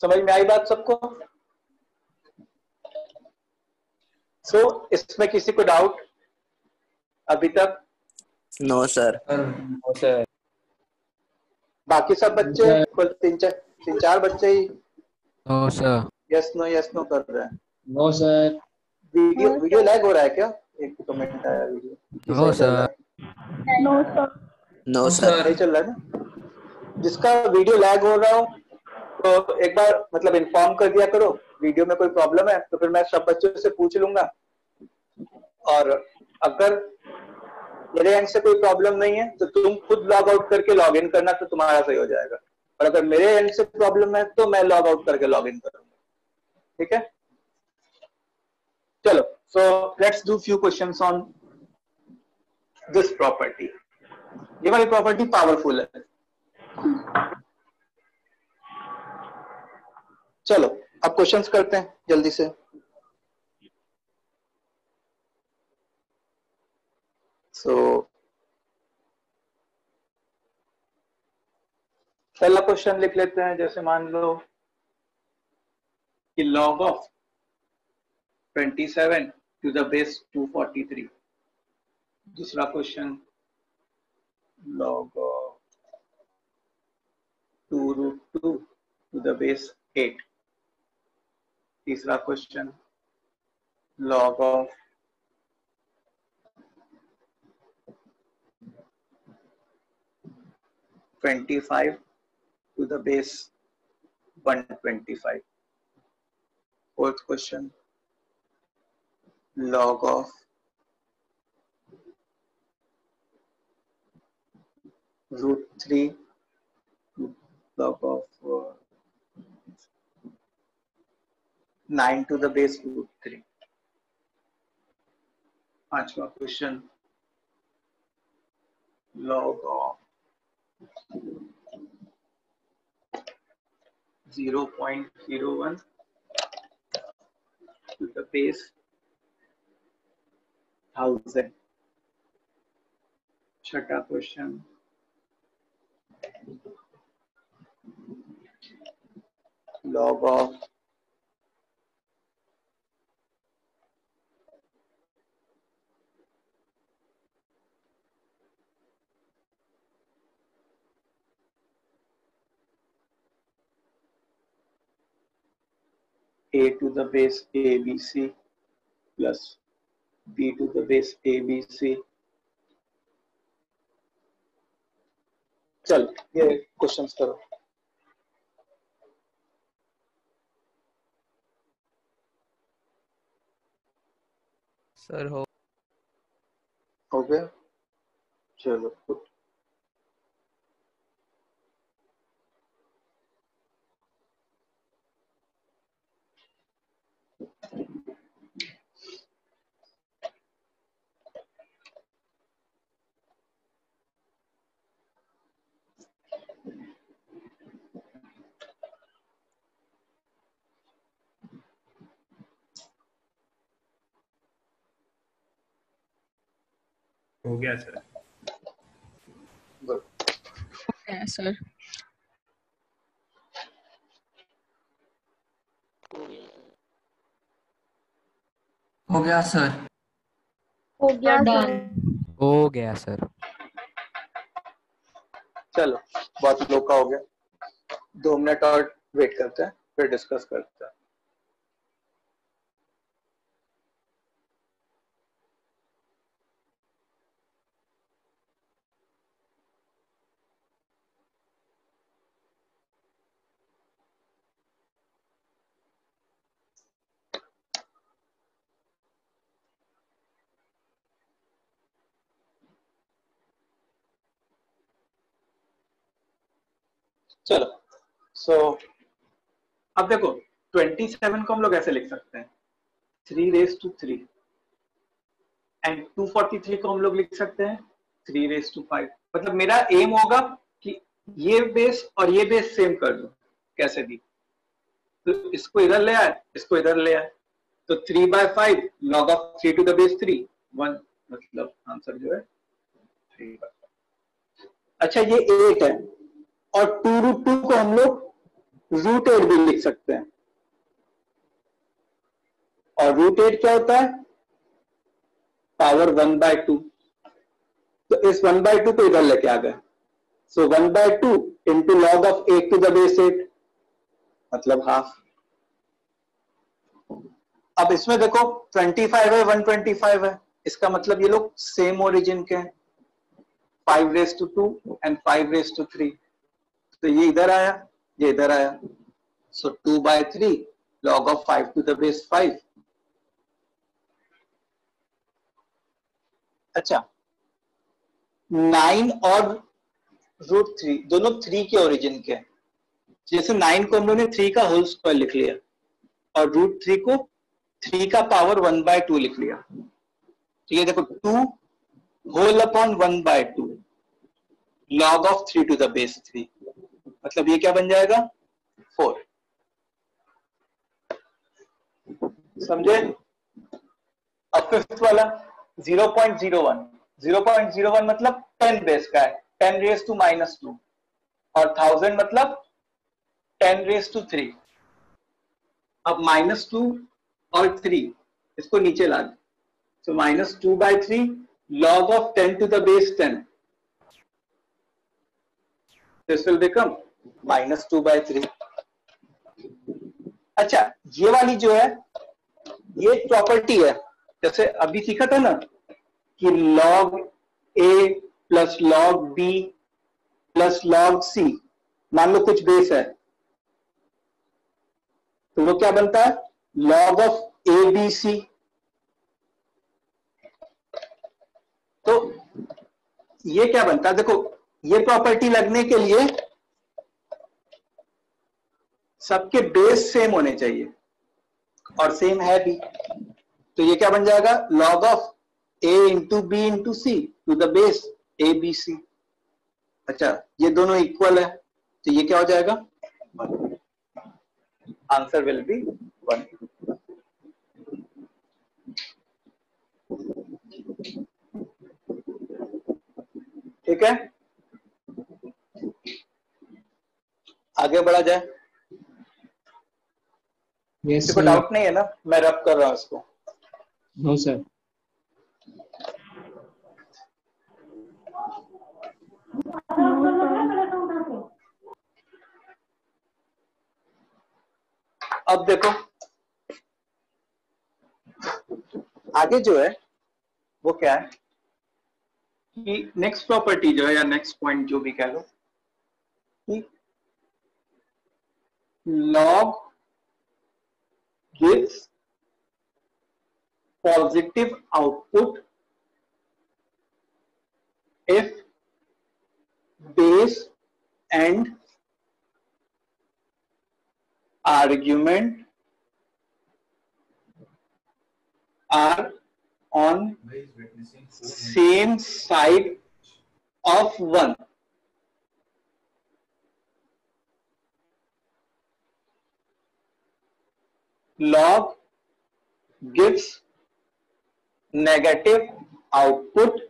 समझ में आई बात सबको? सो इसमें किसी को डाउट अभी तक? No sir. सर बाकी सब बच्चे कुल 3-4 बच्चे ही नो सर। यस नो कर रहे हैं। No sir. वीडियो लैग हो रहा है क्या? एक कमेंट आया वीडियो नो सही चल रहा सर। है? No sir. No sir. सही चल रहा है ना? जिसका वीडियो लैग हो रहा हो तो एक बार मतलब इन्फॉर्म कर दिया करो, वीडियो में कोई प्रॉब्लम है तो फिर मैं सब बच्चों से पूछ लूंगा, और अगर मेरे एंड से कोई प्रॉब्लम नहीं है तो तुम खुद लॉग आउट करके लॉग इन करना, तो तुम्हारा सही हो जाएगा, और अगर मेरे एंड से प्रॉब्लम है तो मैं लॉग आउट करके लॉग इन करूंगा। ठीक है, चलो, so let's do few questions on this property. ये वाली प्रॉपर्टी पावरफुल है। चलो अब क्वेश्चंस करते हैं जल्दी से। सो पहला क्वेश्चन लिख लेते हैं, जैसे मान लो कि log of 27 to the base 243। दूसरा question log of 2√2 to the base 8। तीसरा question log of 25 to the base 125। Fourth question log of √3 log of 9 to the base √3। पांचवा question log of 0.01 to the base 1000। छठा question log of 'a to the base abc plus b to the base abc। चल ये questions करो। Sir हो गया, चलो good। हो गया सर। गुड। सर हो गया सर। हो गया सर। हो गया सर। चलो बहुत लोग का हो गया, 2 मिनट और वेट करते हैं फिर डिस्कस करते हैं। चलो अब देखो 27 को हम लोग ऐसे लिख सकते हैं 3⁻³ एंड 243 को हम लोग लिख सकते हैं 3⁵। मतलब मेरा एम होगा कि ये बेस और ये बेस सेम कर दो। कैसे भी, तो इसको इधर ले आए, इसको इधर ले आए, तो 3/5 log of 3 to the base 3 1, मतलब आंसर जो है 3/5। अच्छा ये 8 है और 2√2 को हम लोग √8 भी लिख सकते हैं। और √8 क्या होता है? पावर 1/2। तो इस 1/2 को इधर लेके आ गए, सो 1/2 into log of 8 to the base 8 मतलब हाफ। अब इसमें देखो 25 है 125 है, इसका मतलब ये लोग सेम ओरिजिन के हैं, 5⁻² एंड 5⁻3। तो ये इधर आया, ये इधर आया, सो 2/3 log of 5 to the base 5। अच्छा 9 और √3 दोनों 3 के ओरिजिन के हैं। जैसे 9 को हम लोगों ने 3 का होल स्क्वायर लिख लिया और √3 को 3 का पावर 1/2 लिख लिया। ठीक है, देखो 2 whole upon 1/2 log of 3 to the base 3, मतलब ये क्या बन जाएगा 4। समझे? अब फिफ्थ वाला 0.01, 0.01 मतलब 10 बेस का है, 10⁻⁻² और 1000 मतलब 10⁻3। अब -2 और 3 इसको नीचे ला दे, so -2/3 log of 10 to the base 10, this will become -2/3। अच्छा ये वाली जो है ये प्रॉपर्टी है, जैसे अभी सीखा था ना कि log a plus log b plus log c, मान लो कुछ बेस है तो वो क्या बनता है log of abc। तो ये क्या बनता है, देखो ये प्रॉपर्टी लगने के लिए सबके बेस सेम होने चाहिए और सेम है भी, तो ये क्या बन जाएगा log of a into b into c to the base a b c. अच्छा ये दोनों इक्वल है तो ये क्या हो जाएगा, आंसर विल बी 1। ठीक है, आगे बढ़ा जाए। यस किसी को डाउट नहीं है ना, मैं रब कर रहा हूं इसको? No sir. अब देखो आगे जो है वो क्या है कि नेक्स्ट प्रॉपर्टी जो है या नेक्स्ट पॉइंट जो भी कह लो कि log gives positive output if base and argument are on same side of 1. Log gives negative output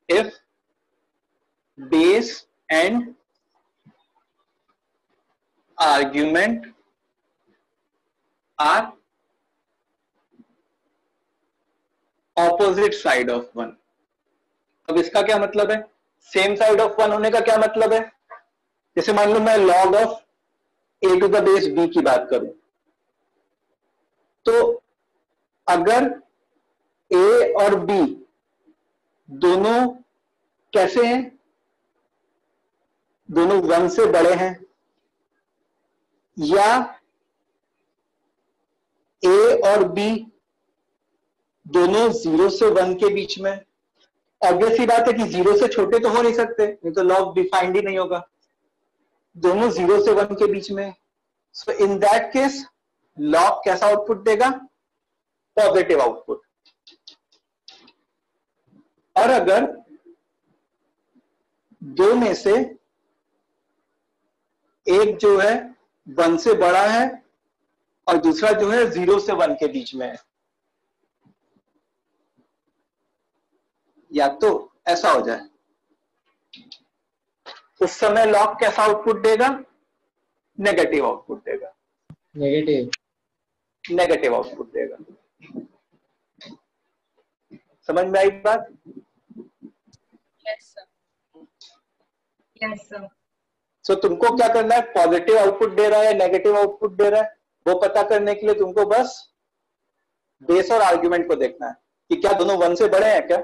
if base and argument are opposite side of 1. अब इसका क्या मतलब है? सेम साइड ऑफ 1 होने का क्या मतलब है? जैसे मान लो मैं log of a to the base b की बात करूं, तो अगर a और b दोनों कैसे हैं? दोनों 1 से बड़े हैं, या a और b दोनों 0 से 1 के बीच में। ऑब्वियस सी बात है कि 0 से छोटे तो हो नहीं सकते, नहीं तो लॉग डिफाइंड ही नहीं होगा। दोनों 0 से 1 के बीच में, सो इन दैट केस लॉग कैसा आउटपुट देगा? Positive output. और अगर दो में से एक जो है 1 से बड़ा है और दूसरा जो है 0 से 1 के बीच में है, या तो ऐसा हो जाए, उस समय लॉग कैसा आउटपुट देगा? नेगेटिव आउटपुट देगा। नेगेटिव आउटपुट देगा। समझ में आई बात? Yes sir. Yes sir. So तुमको क्या करना है? पॉजिटिव आउटपुट दे रहा है या नेगेटिव आउटपुट दे रहा है, वो पता करने के लिए तुमको बस बेस और आर्ग्यूमेंट को देखना है कि क्या दोनों 1 से बड़े हैं क्या,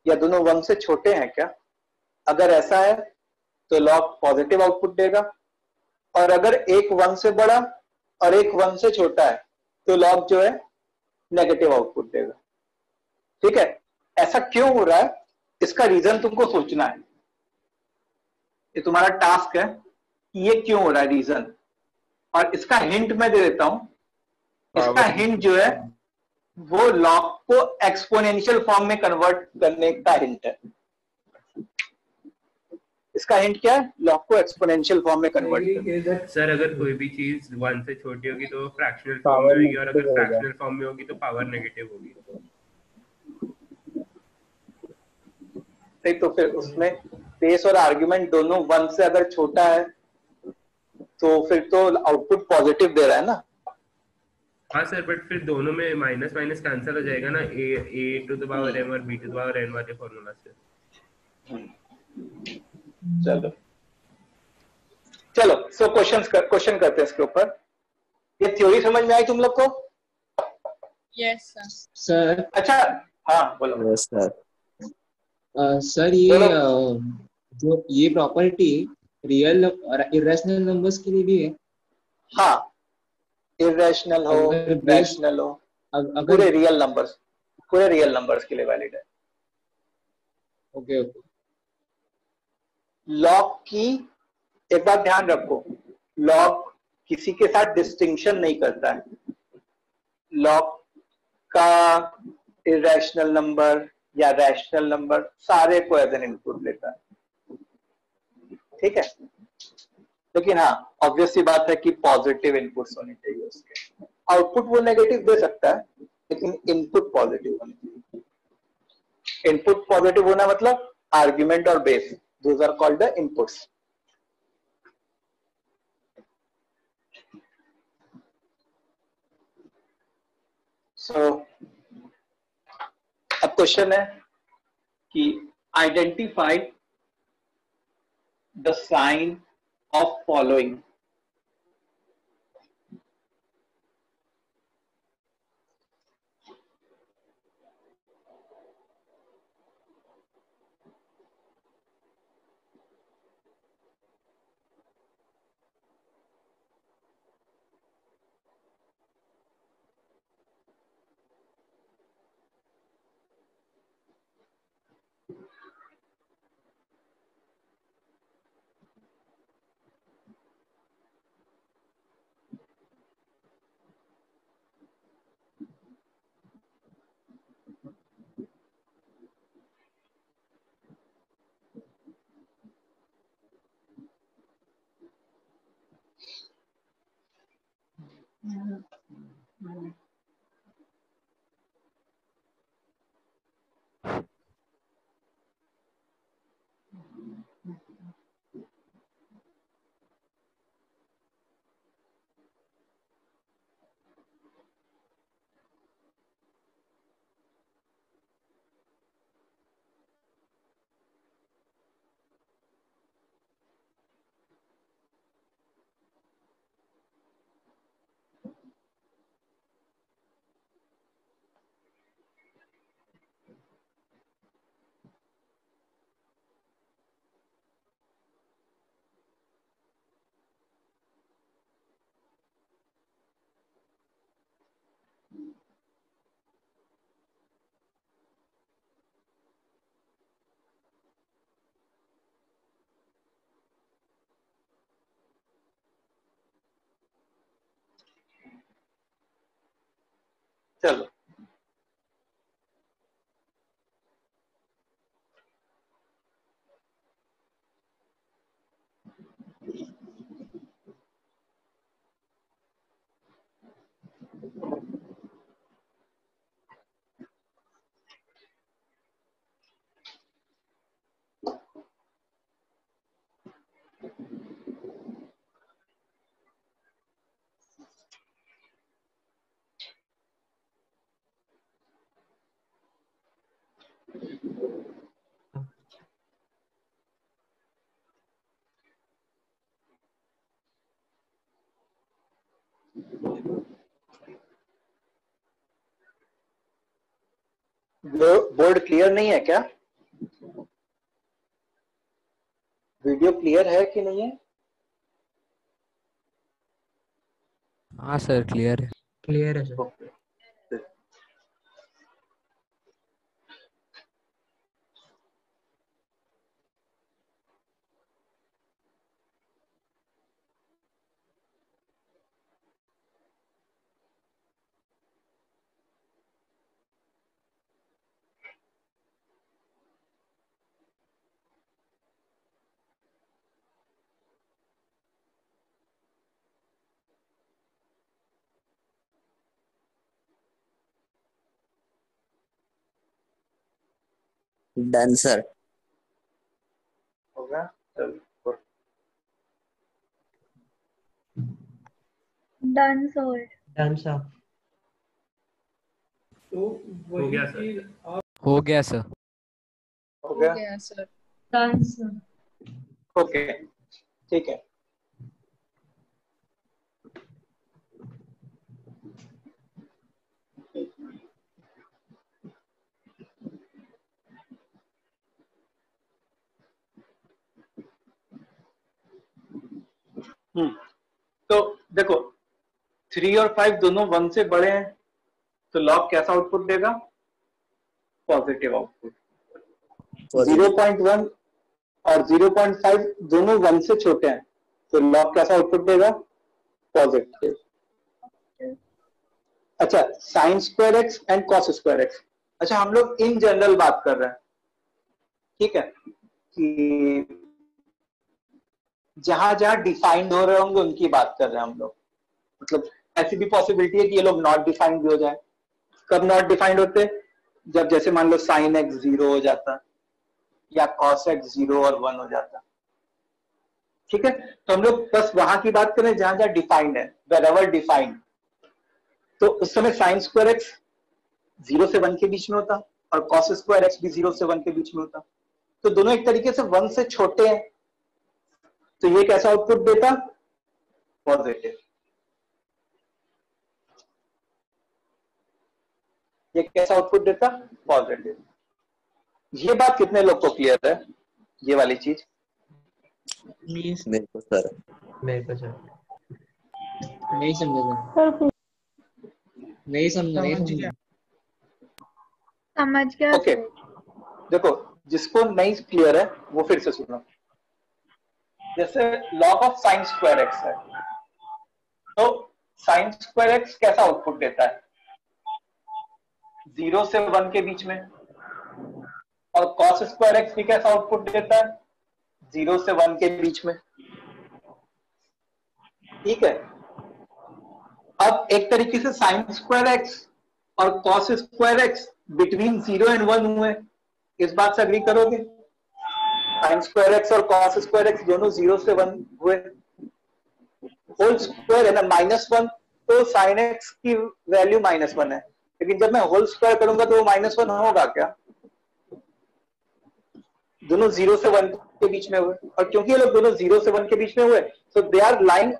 या दोनों 1 से छोटे हैं क्या। अगर ऐसा है तो लॉग पॉजिटिव आउटपुट देगा, और अगर एक 1 से बड़ा और एक 1 से छोटा है तो लॉग जो है नेगेटिव आउटपुट देगा। ठीक है? ऐसा क्यों हो रहा है, इसका रीजन तुमको सोचना है। ये तुम्हारा टास्क है कि ये क्यों हो रहा है, रीजन। और इसका हिंट मैं दे देता हूं। इसका हिंट जो है वो लॉग को एक्सपोनेंशियल फॉर्म में कन्वर्ट करने का हिंट है। इसका हिंट क्या है? लॉग को एक्सपोनेंशियल फॉर्म में कन्वर्ट करना। सर अगर कोई भी चीज 1 से छोटी होगी तो फ्रैक्शनल फॉर्म में होगी, और अगर फ्रैक्शनल फॉर्म में होगी तो पावर नेगेटिव होगी। तो फिर उसमें बेस और आर्ग्यूमेंट दोनों 1 से अगर छोटा है तो फिर तो आउटपुट पॉजिटिव दे रहा है ना। हाँ सर, बट फिर दोनों में माइनस माइनस कैंसिल हो जाएगा ना, a to the power m और b to the power n वाले फॉर्मूला से। चलो चलो, सो क्वेश्चन करते हैं इसके ऊपर। ये थ्योरी समझ में आई तुम लोग को? Yes sir. अच्छा, हाँ बोलो। Yes sir. सर ये जो ये प्रॉपर्टी रियल इरेशनल नंबर्स के लिए भी है? हाँ, इरेशनल हो, रैशनल हो, पूरे रियल नंबर्स के लिए वैलिड है। Okay okay. लॉग की एक बात ध्यान रखो, लॉग किसी के साथ डिस्टिंक्शन नहीं करता है। लॉग का इरेशनल नंबर या रैशनल नंबर सारे को एज एन इनपुट लेता है। ठीक है? लेकिन हाँ, ऑब्वियस सी बात है कि पॉजिटिव इनपुट्स होने चाहिए उसके। आउटपुट वो नेगेटिव दे सकता है, लेकिन इनपुट पॉजिटिव होने चाहिए। इनपुट पॉजिटिव होना मतलब आर्ग्यूमेंट और base, those are called the inputs. So अब क्वेश्चन है कि identify the sign of following. चलो बोर्ड क्लियर नहीं है क्या? वीडियो क्लियर है कि नहीं है? हाँ सर क्लियर है। क्लियर है सर। Okay done sir. हो गया। चलो डन सर। Done sir. हो गया सर। हो गया सर। हो गया। सर। Done sir. ओके ठीक है। तो देखो 3 और 5 दोनों 1 से बड़े हैं, तो लॉग कैसा आउटपुट देगा? Positive output. 0.1 और 0.5 दोनों 1 से छोटे हैं, तो लॉग कैसा आउटपुट देगा? पॉजिटिव। अच्छा, sine square x and cos square x. अच्छा, हम लोग इन जनरल बात कर रहे हैं, ठीक है, कि जहां जहां डिफाइंड हो रहे होंगे उनकी बात कर रहे हैं हम लोग। मतलब ऐसी भी पॉसिबिलिटी है कि ये लोग नॉट डिफाइंड भी हो जाए। कब नॉट डिफाइंड होते? जब जैसे मान लो साइन एक्स 0 हो जाता या कॉस एक्स 0 और 1 हो जाता। ठीक है, तो हम लोग बस वहां की बात करें जहां जहां डिफाइंड है, वेरेवर डिफाइंड। तो उस समय साइन स्क्वायर एक्स 0 से 1 के बीच में होता और कॉस स्क्वायर एक्स भी 0 से 1 के बीच में होता। तो दोनों एक तरीके से 1 से छोटे हैं, तो ये कैसा आउटपुट देता? पॉजिटिव। ये कैसा आउटपुट देता? पॉजिटिव। ये बात कितने लोग को क्लियर है, ये वाली चीज? मेरे को सर। मेरे को सर नहीं समझा सर। सर नहीं समझा नहीं समझ समझा। गया। समझ गया ओके, सर। देखो जिसको नहीं क्लियर है वो फिर से सुनो। जैसे log of sine square x है, तो साइन स्क्वायर एक्स कैसा आउटपुट देता है? 0 से 1 के बीच में। और कॉस स्क्वायर एक्स भी कैसा आउटपुट देता है? 0 से 1 के बीच में। ठीक है, अब एक तरीके से साइन स्क्वायर एक्स और cos square x between 0 and 1 हुए, इस बात से अग्री करोगे? साइन स्क्वायर एक्स और कॉस स्क्वायर एक्स दोनों 0 से 1 हुए। होल स्क्वायर है ना, -1, तो साइन एक्स की वैल्यू -1 है, लेकिन जब मैं होल स्क्वायर करूंगा तो वो -1 होगा क्या? दोनों 0 से 1 के बीच में हुए, और क्योंकि ये लोग दोनों 0 से 1 के बीच में हुए, so they are lying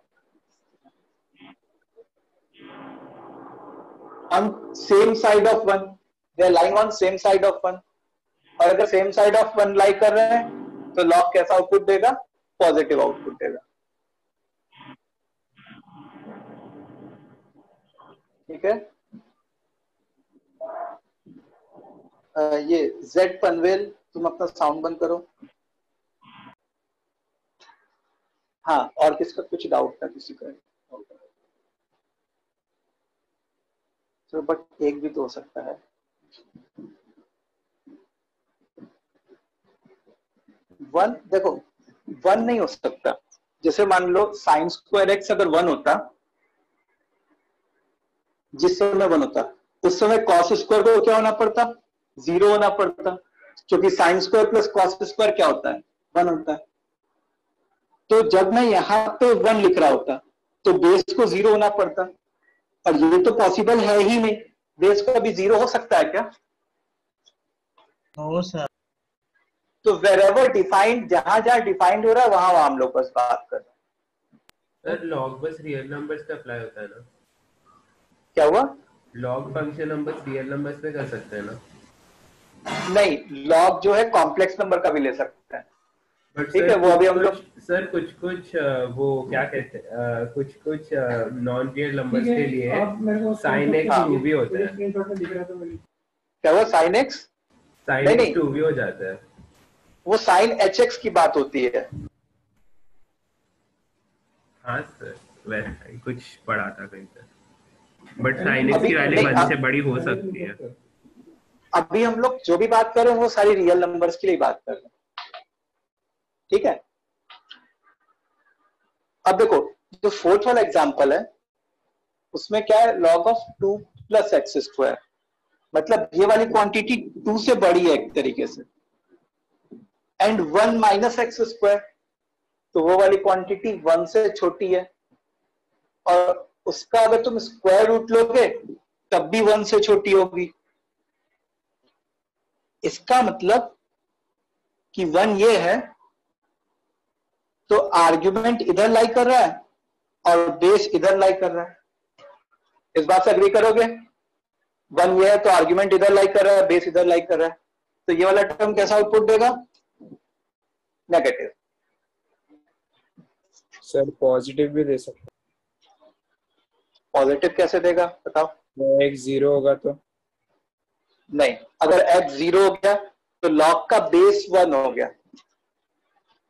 on same side of 1. they are lying on same side of 1. और अगर सेम साइड ऑफ 1 लाई कर रहे हैं तो लॉग कैसा आउटपुट देगा? पॉजिटिव आउटपुट देगा। ठीक है, ये जेड पनवेल, तुम अपना साउंड बंद करो। हाँ, और किसका कुछ डाउट था किसी का? तो बट एक भी तो हो सकता है। 1 देखो 1 नहीं हो सकता। जैसे मान लो साइन स्क्वायर एक्स अगर 1 होता, जिस समय 1 होता उस समय कॉस स्क्वायर को क्या होना पड़ता, 0 होना पड़ता, क्योंकि sine square plus cos square क्या होता है, 1 होता है। तो जब मैं यहाँ पे 1 लिख रहा होता तो बेस को 0 होना पड़ता, और ये तो पॉसिबल है ही नहीं। बेस का भी 0 हो सकता है क्या? हो सर। तो वेरेवर डिफाइंड, जहां जहां डिफाइंड हो रहा है वहां हम लोग बस बात कर रहे हैं। सर लॉग बस रियल नंबर्स पे अप्लाई होता है ना? क्या हुआ? लॉग फंक्शन हम बस रियल नंबर्स पे कर सकते हैं ना? नहीं, लॉग जो है कॉम्प्लेक्स नंबर का भी ले सकते हैं। बट ठीक है, वो अभी हम लोग सर कुछ वो क्या कहते हैं, कुछ नॉन रियल नंबर्स के लिए साइन एक्स 2 भी होता है। क्या हुआ? साइन एक्स साइन एक्स 2 भी हो जाता है। वो साइन एच एक्स की बात होती है। हाँ सर, वैसे कुछ पढ़ा था कहीं पर, बट साइन एक्स की वैल्यू 1 से बड़ी हो सकती है। अभी हम लोग जो भी बात कर रहे हैं वो सारी रियल नंबर्स की लिए बात कर रहे हैं। ठीक है, अब देखो जो फोर्थ वाला एग्जांपल है उसमें क्या है, log of 2 plus x square, मतलब ये वाली क्वांटिटी 2 से बड़ी है एक तरीके से, एंड 1 माइनस एक्स स्क्वायर, तो वो वाली क्वांटिटी 1 से छोटी है, और उसका अगर तुम स्क्वायर रूट लोगे तब भी 1 से छोटी होगी। इसका मतलब कि 1 ये है, तो आर्ग्यूमेंट इधर लाई कर रहा है और बेस इधर लाई कर रहा है। इस बात से एग्री करोगे? 1 ये है तो आर्ग्यूमेंट इधर लाई कर रहा है, बेस इधर लाई कर रहा है, तो ये वाला टर्म कैसा आउटपुट देगा? नेगेटिव। सर पॉजिटिव भी दे सकते। पॉजिटिव कैसे देगा बताओ? x 0 होगा तो? नहीं, अगर x 0 हो गया तो log का बेस 1 हो गया।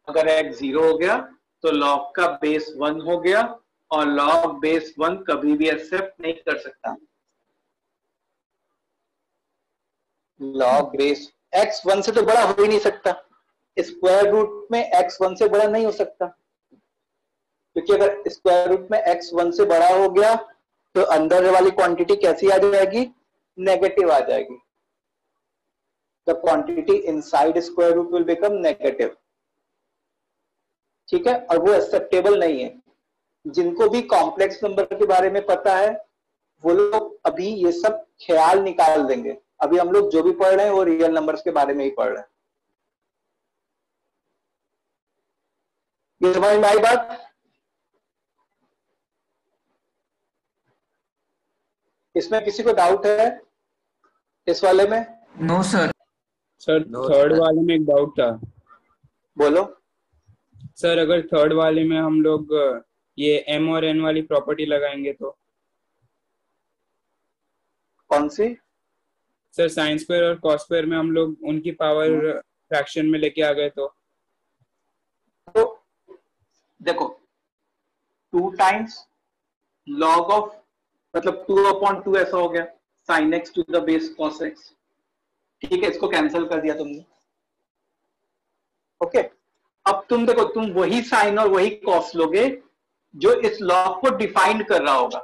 अगर x 0 हो गया तो log का बेस 1 हो गया, और log बेस 1 कभी भी एक्सेप्ट नहीं कर सकता। log बेस x 1 से तो बड़ा हो ही नहीं सकता, स्क्वायर रूट में x 1 से बड़ा नहीं हो सकता, क्योंकि अगर स्क्वायर रूट में x 1 से बड़ा हो गया तो अंदर वाली क्वांटिटी कैसी आ जाएगी? नेगेटिव आ जाएगी। The quantity inside square root will become negative. ठीक है, और वो एक्सेप्टेबल नहीं है। जिनको भी कॉम्प्लेक्स नंबर के बारे में पता है वो लोग अभी ये सब ख्याल निकाल देंगे। अभी हम लोग जो भी पढ़ रहे हैं वो रियल नंबर्स के बारे में ही पढ़ रहे हैं। ये समझ में आई बात? इसमें किसी को डाउट है इस वाले में? No sir. सर थर्ड वाले में एक डाउट था। बोलो। सर अगर थर्ड वाले में हम लोग ये m और n वाली प्रॉपर्टी लगाएंगे तो? कौन सी? सर साइन स्क्वायर और कॉस स्क्वायर में हम लोग उनकी पावर फ्रैक्शन में लेके आ गए तो देखो 2 टाइम्स log ऑफ, मतलब 2/2 ऐसा हो गया, sin x to the base cos x। ठीक है, इसको कैंसिल कर दिया तुमने। ओके, अब तुम देखो, तुम वही साइन और वही कॉस लोगे जो इस लॉग को डिफाइन कर रहा होगा।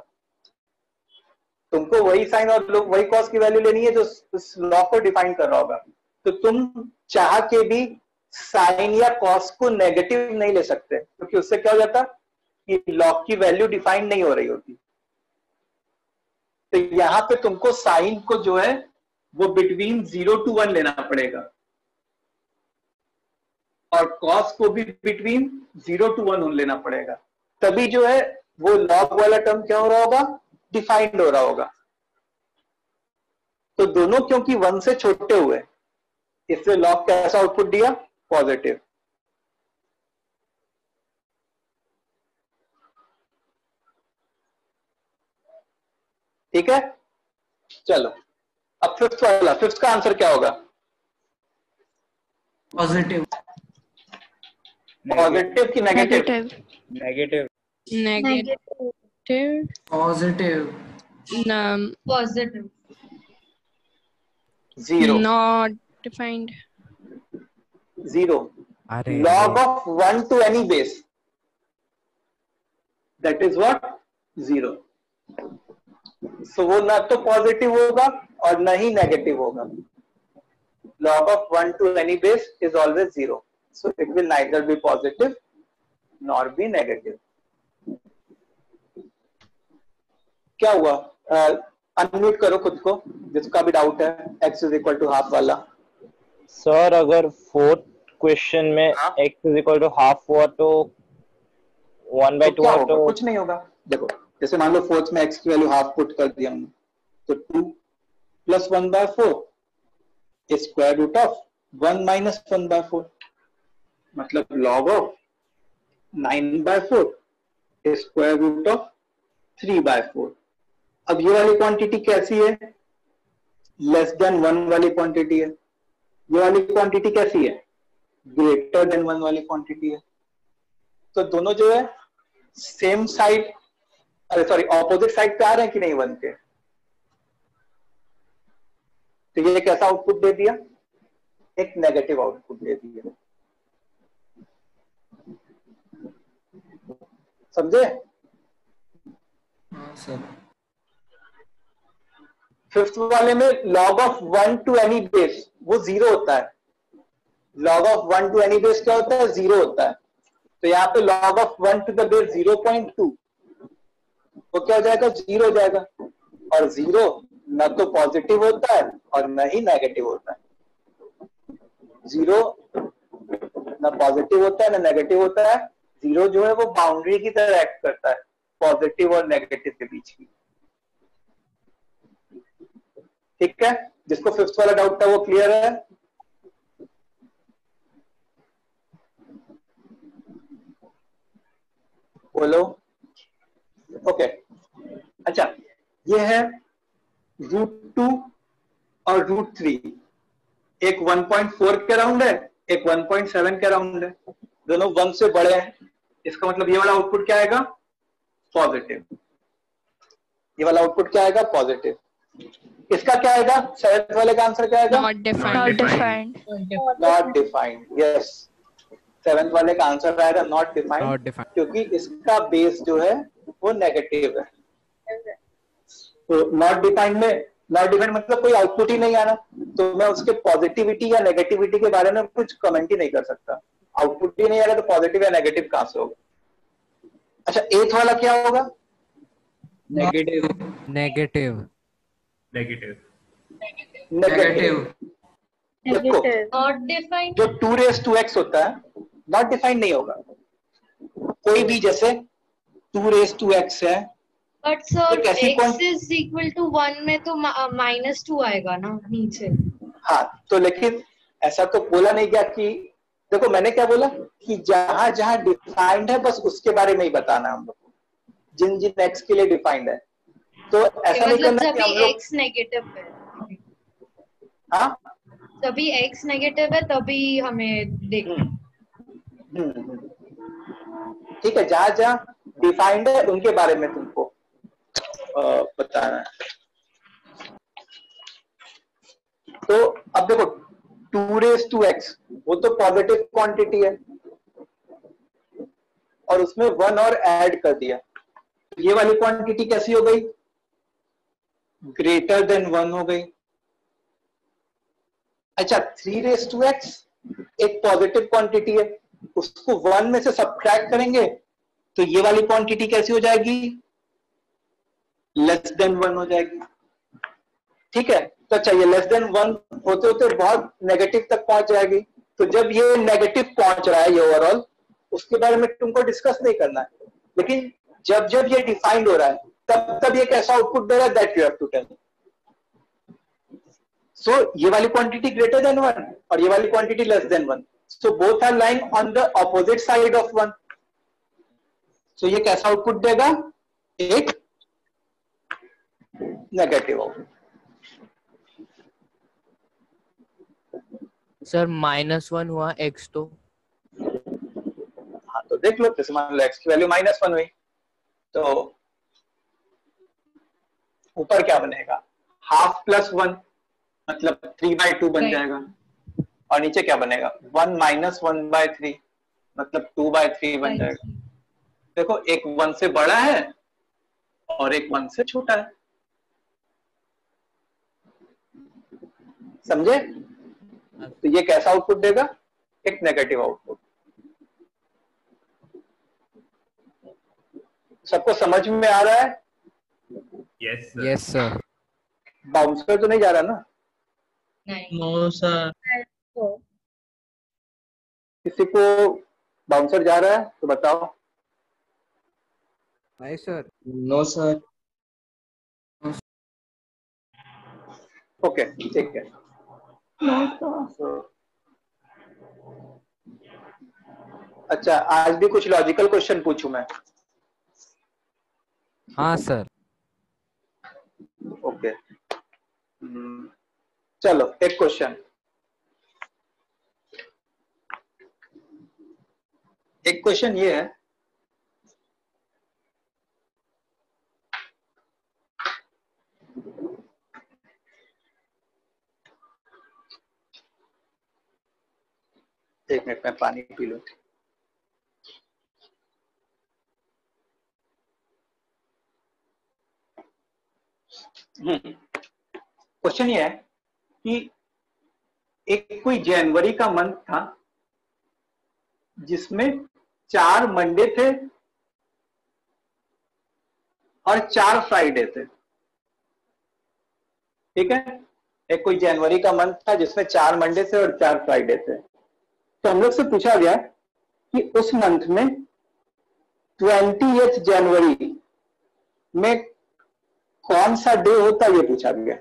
तुमको वही साइन और वही कॉस की वैल्यू लेनी है जो इस लॉग को डिफाइन कर रहा होगा। तो तुम चाह के भी साइन या कॉस को नेगेटिव नहीं ले सकते, क्योंकि उससे क्या हो जाता कि लॉग की वैल्यू डिफाइन नहीं हो रही होती। तो यहां पे तुमको साइन को जो है वो बिटवीन 0 to 1 लेना पड़ेगा, और कॉस को भी बिटवीन 0 to 1 लेना पड़ेगा, तभी जो है वो लॉग वाला टर्म क्या हो रहा होगा? डिफाइंड हो रहा होगा। तो दोनों क्योंकि 1 से छोटे हुए, इसलिए लॉग कैसा आउटपुट दिया? पॉजिटिव। ठीक है, चलो अब फिफ्थ वाला। फिफ्थ का आंसर क्या होगा? पॉजिटिव। पॉजिटिव की negative? Negative. Negative. Positive. Positive. 0. Not defined. 0. अरे Log of 1 to any base, that is what? 0. So वो ना तो पॉजिटिव होगा और ना ही नेगेटिव होगा. Log of 1 to any base is always 0. So it will neither be positive nor be negative. क्या हुआ? अनम्यूट करो खुद को जिसका भी डाउट है. x is equal to half वाला. सर अगर फोर्थ क्वेश्चन में x is equal to half हुआ तो 1/2 हुआ तो कुछ नहीं होगा. देखो जैसे मान लो फोर्थ में x की वैल्यू हाफ पुट कर दिया हमने, तो 2 plus 1/4 square root of 1 minus 1/4, मतलब log of 9/4 square root of 3/4. अब ये वाली क्वांटिटी कैसी है? लेस देन 1 वाली क्वांटिटी है. ये वाली क्वांटिटी कैसी है? ग्रेटर देन 1 वाली क्वांटिटी है. तो दोनों जो है सेम साइड, अरे सॉरी ऑपोजिट साइड पे आ रहे हैं कि नहीं 1 के. तो ये कैसा आउटपुट दे दिया? एक नेगेटिव आउटपुट दे दिया. समझे? हाँ सर. फिफ्थ वाले में log of 1 to any base वो 0 होता है. Log of 1 to any base क्या होता है? 0 होता है. तो यहाँ पे log of 1 to the base 0.2 वो क्या हो जाएगा? 0 हो जाएगा. और 0 न तो पॉजिटिव होता है और न ही नेगेटिव होता है. 0 न पॉजिटिव होता है न नेगेटिव होता है. 0 जो है वो बाउंड्री की तरह एक्ट करता है पॉजिटिव और नेगेटिव के बीच की. ठीक है, जिसको फिफ्थ वाला डाउट था वो क्लियर है? बोलो. ओके. अच्छा, ये है √2 और √3. एक 1.4 के राउंड है, एक 1.7 के राउंड है. दोनों 1 से बड़े हैं. इसका मतलब ये वाला आउटपुट क्या आएगा? पॉजिटिव. ये वाला आउटपुट क्या आएगा? पॉजिटिव. इसका क्या आएगा? सेवंथ वाले का आंसर क्या आएगा? Not defined. Not defined. Yes. Seventh वाले का आंसर आएगा नॉट डिफाइंड, क्योंकि इसका बेस जो है वो नेगेटिव है. तो नॉट डिफाइंड में, नॉट डिफाइंड मतलब कोई आउटपुट ही नहीं आना, तो मैं उसके पॉजिटिविटी या नेगेटिविटी के बारे में कुछ कमेंट ही नहीं कर सकता. आउटपुट ही नहीं आ रहा तो पॉजिटिव या नेगेटिव कहां से होगा? अच्छा, एथ वाला क्या होगा? नेगेटिव. नेगेटिव. देखो Not defined. जो 2⁻² होता है नॉट डिफाइंड नहीं होगा. कोई भी जैसे 2⁻² है, But sir, x is equal to 1 में तो -2 आएगा ना नीचे. हाँ, तो लेकिन ऐसा तो बोला नहीं गया कि, देखो मैंने क्या बोला कि जहां जहां डिफाइंड है बस उसके बारे में ही बताना हम लोग को, जिन जिन x के लिए डिफाइंड है. तो ऐसा नहीं करना कि हम लोग x नेगेटिव है. हाँ, तभी x नेगेटिव है तभी हमें देखना. ठीक है, जहां जहां डिफाइंड है उनके बारे में तुमको बताना है. तो अब देखो 2⁻x वो तो पॉजिटिव क्वांटिटी है और उसमें 1 और ऐड कर दिया. ये वाली क्वांटिटी कैसी हो गई? ग्रेटर देन 1 हो गई. अच्छा, 3⁻x एक पॉजिटिव क्वांटिटी है, उसको 1 में से सब्ट्रैक्ट करेंगे तो ये वाली क्वांटिटी कैसी हो जाएगी? लेस देन 1 हो जाएगी. ठीक है, तो अच्छा ये लेस देन 1 होते होते बहुत नेगेटिव तक पहुंच जाएगी. तो जब ये नेगेटिव पहुंच रहा है ये ओवरऑल, उसके बारे में तुमको डिस्कस नहीं करना है. लेकिन जब जब ये डिफाइंड हो रहा है तब तब ये कैसा आउटपुट दे रहा है, that you have to tell. So ये वाली क्वांटिटी ग्रेटर देन 1 और ये वाली quantity less than 1. So both are lying on the opposite side of 1. So ये कैसा आउटपुट देगा? एक नेगेटिव आउटपुट. सर -1 हुआ x तो. हाँ, तो देख लो, जैसे मान लो x की वैल्यू -1 हुई तो ऊपर क्या बनेगा, हाफ प्लस 1 मतलब 3/2 बन जाएगा, और नीचे क्या बनेगा 1 माइनस 1/3 मतलब 2/3 बन जाएगा। देखो एक 1 से बड़ा है और एक 1 से छोटा है, समझे? तो ये कैसा आउटपुट देगा, एक नेगेटिव आउटपुट। सबको समझ में आ रहा है? Yes sir. बाउंसर तो नहीं जा रहा ना? No sir. किसी को बाउंसर जा रहा है तो बताओ। नहीं सर। No sir. ओके ठीक है। अच्छा आज भी कुछ लॉजिकल क्वेश्चन पूछूं मैं? हाँ सर। ओके चलो एक क्वेश्चन, एक क्वेश्चन ये है, एक मिनट में पानी पी लूं। क्वेश्चन ये है कि एक कोई जनवरी का मंथ था जिसमें 4 मंडे थे और 4 फ्राइडे थे, ठीक है? एक कोई जनवरी का मंथ था जिसमें 4 मंडे थे और 4 फ्राइडे थे। तो हम लोग से पूछा गया कि उस मंथ में 20th जनवरी में कौन सा डे होता, ये पूछा गया।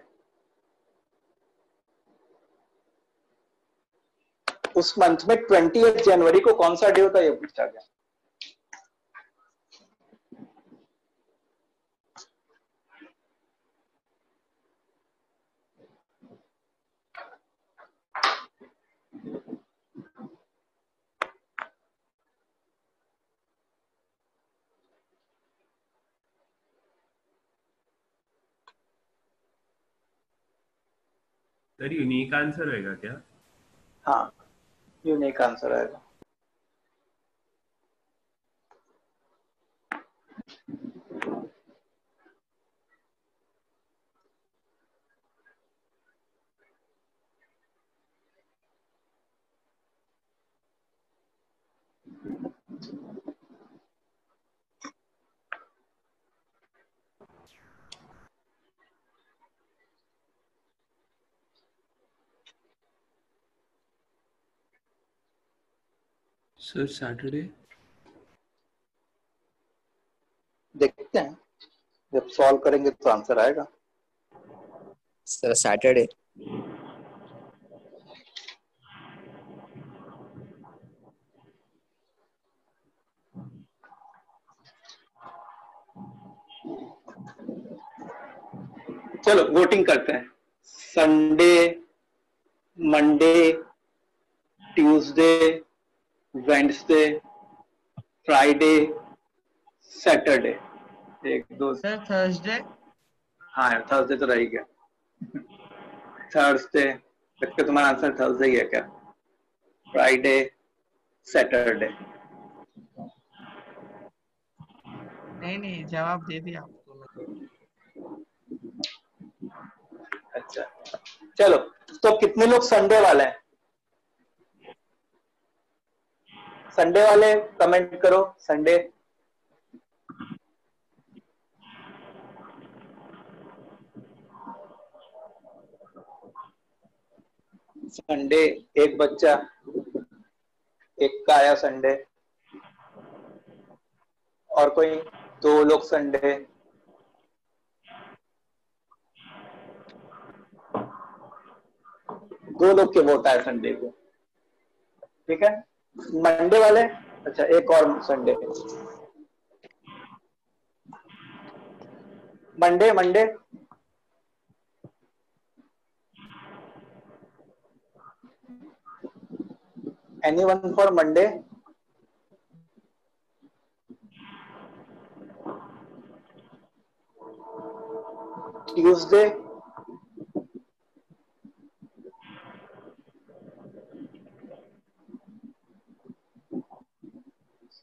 उस मंथ में 20th जनवरी को कौन सा डे होता, ये पूछा गया। सर यूनिक आंसर होगा क्या? हाँ यूनिक आंसर आएगा। Sir Saturday. देखते हैं जब सॉल्व करेंगे तो आंसर आएगा। Sir Saturday. चलो वोटिंग करते हैं। Sunday, Monday, Tuesday, Wednesday, Friday, Saturday. 1 2 sir Thursday. हाँ थर्सडे तो रह ही गया। थर्सडे, लगता है तुम्हारा आंसर थर्सडे ही है क्या? Friday, Saturday. नहीं जवाब दे दिया आपको। अच्छा चलो, तो कितने लोग संडे वाले हैं? संडे वाले कमेंट करो। संडे संडे एक बच्चा, एक का आया संडे, और कोई 2 लोग संडे, दो लोग के वोट आए संडे को, ठीक है? मंडे वाले, अच्छा एक और Sunday, Monday Monday anyone for Monday? Tuesday,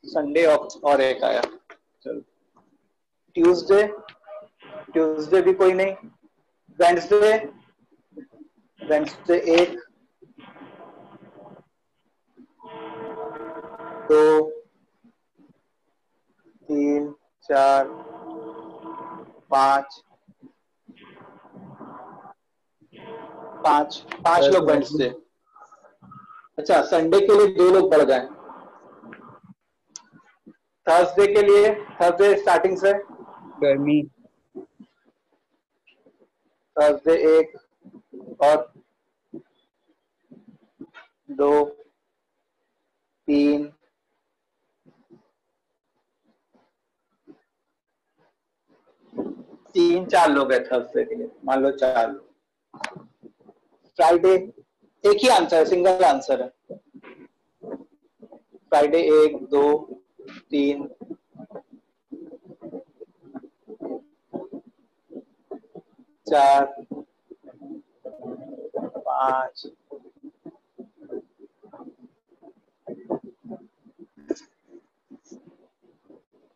Sunday और एक आया, चलो ट्यूसडे, ट्यूसडे भी कोई नहीं, वेंसडे, वेंसडे एक, 2 3 4 5 5 लोग वेंसडे। अच्छा संडे के लिए 2 लोग बढ़ गए। थर्सडे के लिए, थर्सडे स्टार्टिंग से गर्मी, थर्सडे 1 और 2 3 4 लोग हैं थर्सडे के लिए, मान लो 4 लोग। फ्राइडे एक ही आंसर है, सिंगल आंसर है। फ्राइडे 1 2 3 4 5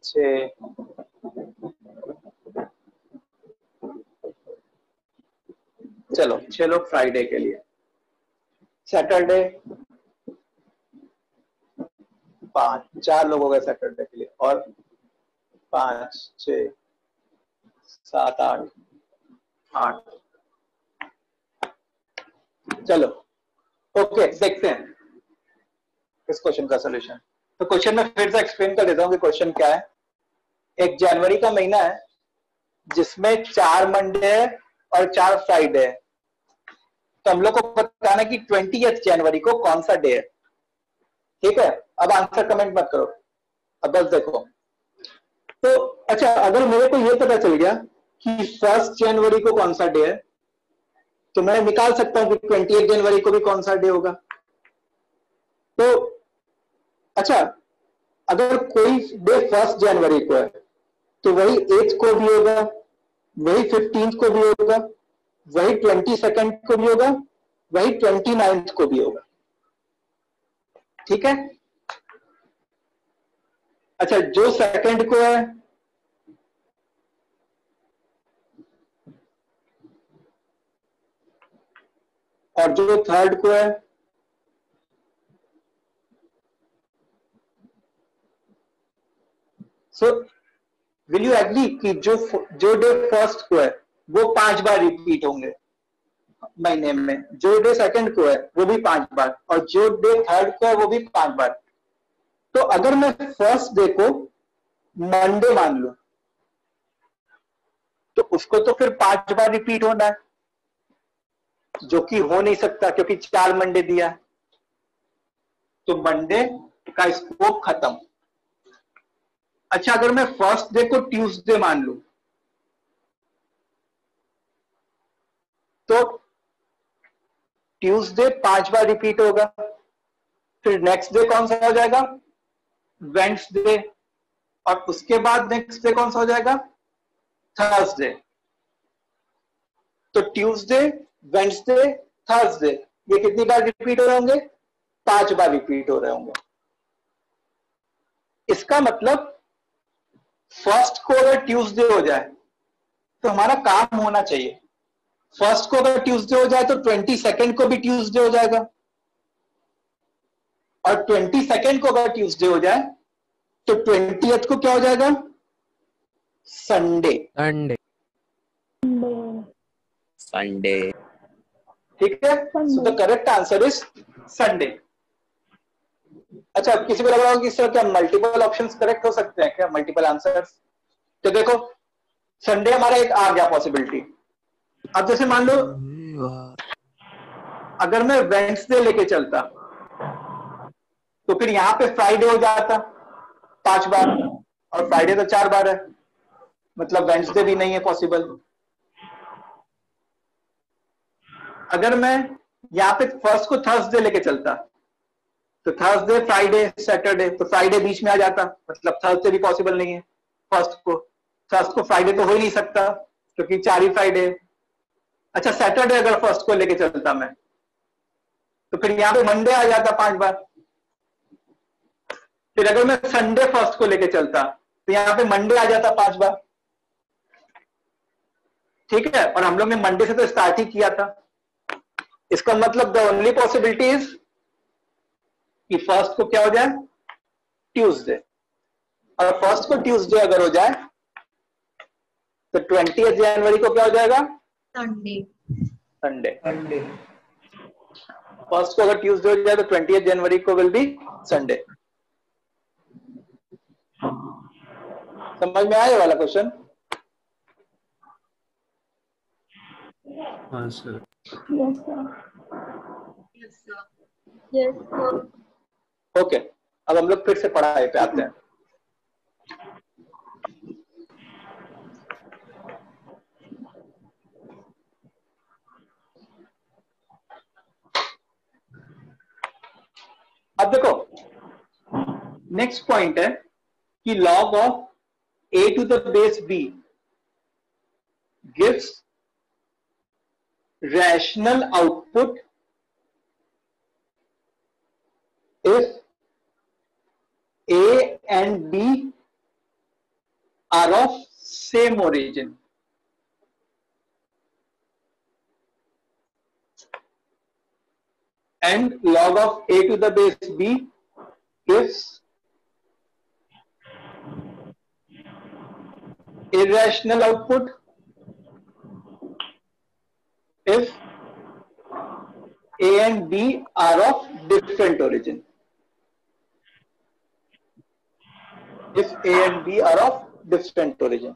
6 चलो 6 लोग फ्राइडे के लिए। सैटरडे 4 लोग हो गए सैटरडे के लिए, और 5 6 7 8 चलो ओके देखते हैं इस क्वेश्चन का सॉल्यूशन। तो क्वेश्चन में फिर से एक्सप्लेन कर देता हूँ कि क्वेश्चन क्या है। 1 जनवरी का महीना है जिसमें 4 मंडे है और 4 फ्राइडे है। तो हम लोग को बताना कि 20th जनवरी को कौन सा डे है। ठीक है, अब आंसर कमेंट मत करो, अब बस देखो। तो अच्छा अगर मेरे को ये पता चल गया कि 1 जनवरी को कौन सा डे है, तो मैं निकाल सकता हूं कि 20th जनवरी को भी कौन सा डे होगा। तो अच्छा अगर कोई डे 1 जनवरी को है तो वही 8 को भी होगा, वही 15 को भी होगा, वही 22 को भी होगा, वही 29 को भी होगा। ठीक है, अच्छा जो सेकंड को है और जो थर्ड को है, सो विल यू एग्री कि जो डे 1 को है वो 5 बार रिपीट होंगे महीने में, जो डे 2 को है वो भी 5 बार, और जो डे 3 को है वो भी 5 बार। तो अगर मैं 1 डे को मंडे मान लूं तो उसको तो फिर 5 बार रिपीट होना है, जो कि हो नहीं सकता क्योंकि 4 मंडे दिया है। तो मंडे का स्कोप खत्म। अच्छा अगर मैं 1 डे को ट्यूसडे मान लूं तो ट्यूसडे 5 बार रिपीट होगा, फिर नेक्स्ट डे कौन सा हो जाएगा, वेडनेसडे, और उसके बाद नेक्स्ट डे कौन सा हो जाएगा, थर्सडे। तो ट्यूसडे, वेडनेसडे, थर्सडे ये कितनी बार रिपीट हो रहे होंगे, 5 बार रिपीट हो रहे होंगे। इसका मतलब 1 को अगर ट्यूसडे हो जाए तो हमारा काम होना चाहिए। 1 को अगर ट्यूसडे हो जाए तो 22 को भी ट्यूसडे हो जाएगा, और 22 को अगर ट्यूसडे हो जाए तो 20th को क्या हो जाएगा, संडे। संडे ठीक है, so the correct answer is Sunday. अच्छा किसी को लग रहा होगा कि सर क्या मल्टीपल ऑप्शंस करेक्ट हो सकते हैं क्या, मल्टीपल आंसर्स? तो देखो संडे हमारा एक आ गया पॉसिबिलिटी। अब जैसे मान लो अगर मैं वेडनेसडे लेके चलता तो फिर यहां पे फ्राइडे हो जाता 5 बार, और फ्राइडे तो 4 बार है, मतलब वेडनेसडे भी नहीं है पॉसिबल। अगर मैं यहां पे 1 को थर्सडे लेके चलता तो थर्सडे, फ्राइडे, सैटरडे, तो फ्राइडे बीच में आ जाता, मतलब थर्सडे भी पॉसिबल नहीं है। 1 को फ्राइडे तो हो ही नहीं सकता क्योंकि 4 ही फ्राइडे। अच्छा सैटरडे अगर फर्स्ट को लेके चलता मैं, तो फिर यहाँ पे मंडे आ जाता 5 बार। फिर अगर मैं संडे फर्स्ट को लेके चलता तो यहाँ पे मंडे आ जाता 5 बार। ठीक है, और हम लोग ने मंडे से तो स्टार्ट ही किया था। इसका मतलब द ओनली पॉसिबिलिटी इज कि फर्स्ट को क्या हो जाए, ट्यूसडे। और फर्स्ट को ट्यूसडे अगर हो जाए तो 20 जनवरी को क्या हो जाएगा, संडे। संडे। फर्स्ट को अगर ट्यूसडे हो जाए तो 20 जनवरी को विल बी संडे। समझ में आया वाला क्वेश्चन? हाँ sir. Yes sir. Yes sir. Okay, अब हम लोग फिर से पढ़ाई पे आते हैं। अब देखो नेक्स्ट पॉइंट है कि log of a to the base b gives rational output if a and b are of same origin. And log of a to the base b gives irrational output if a and b are of different origin. If a and b are of different origin.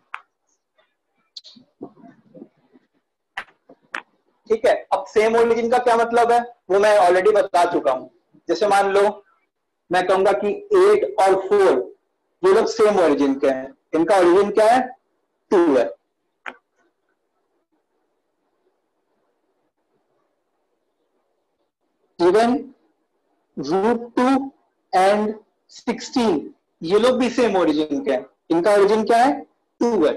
ठीक है, अब same origin का क्या मतलब है वो मैं already बता चुका हूं। जैसे मान लो मैं कहूंगा कि 8 और 4 ये लोग सेम ओरिजिन के हैं, इनका ओरिजिन क्या है, 2 है। इवन √2 एंड 16 ये लोग भी सेम ओरिजिन के हैं, इनका ओरिजिन क्या है, 2 है।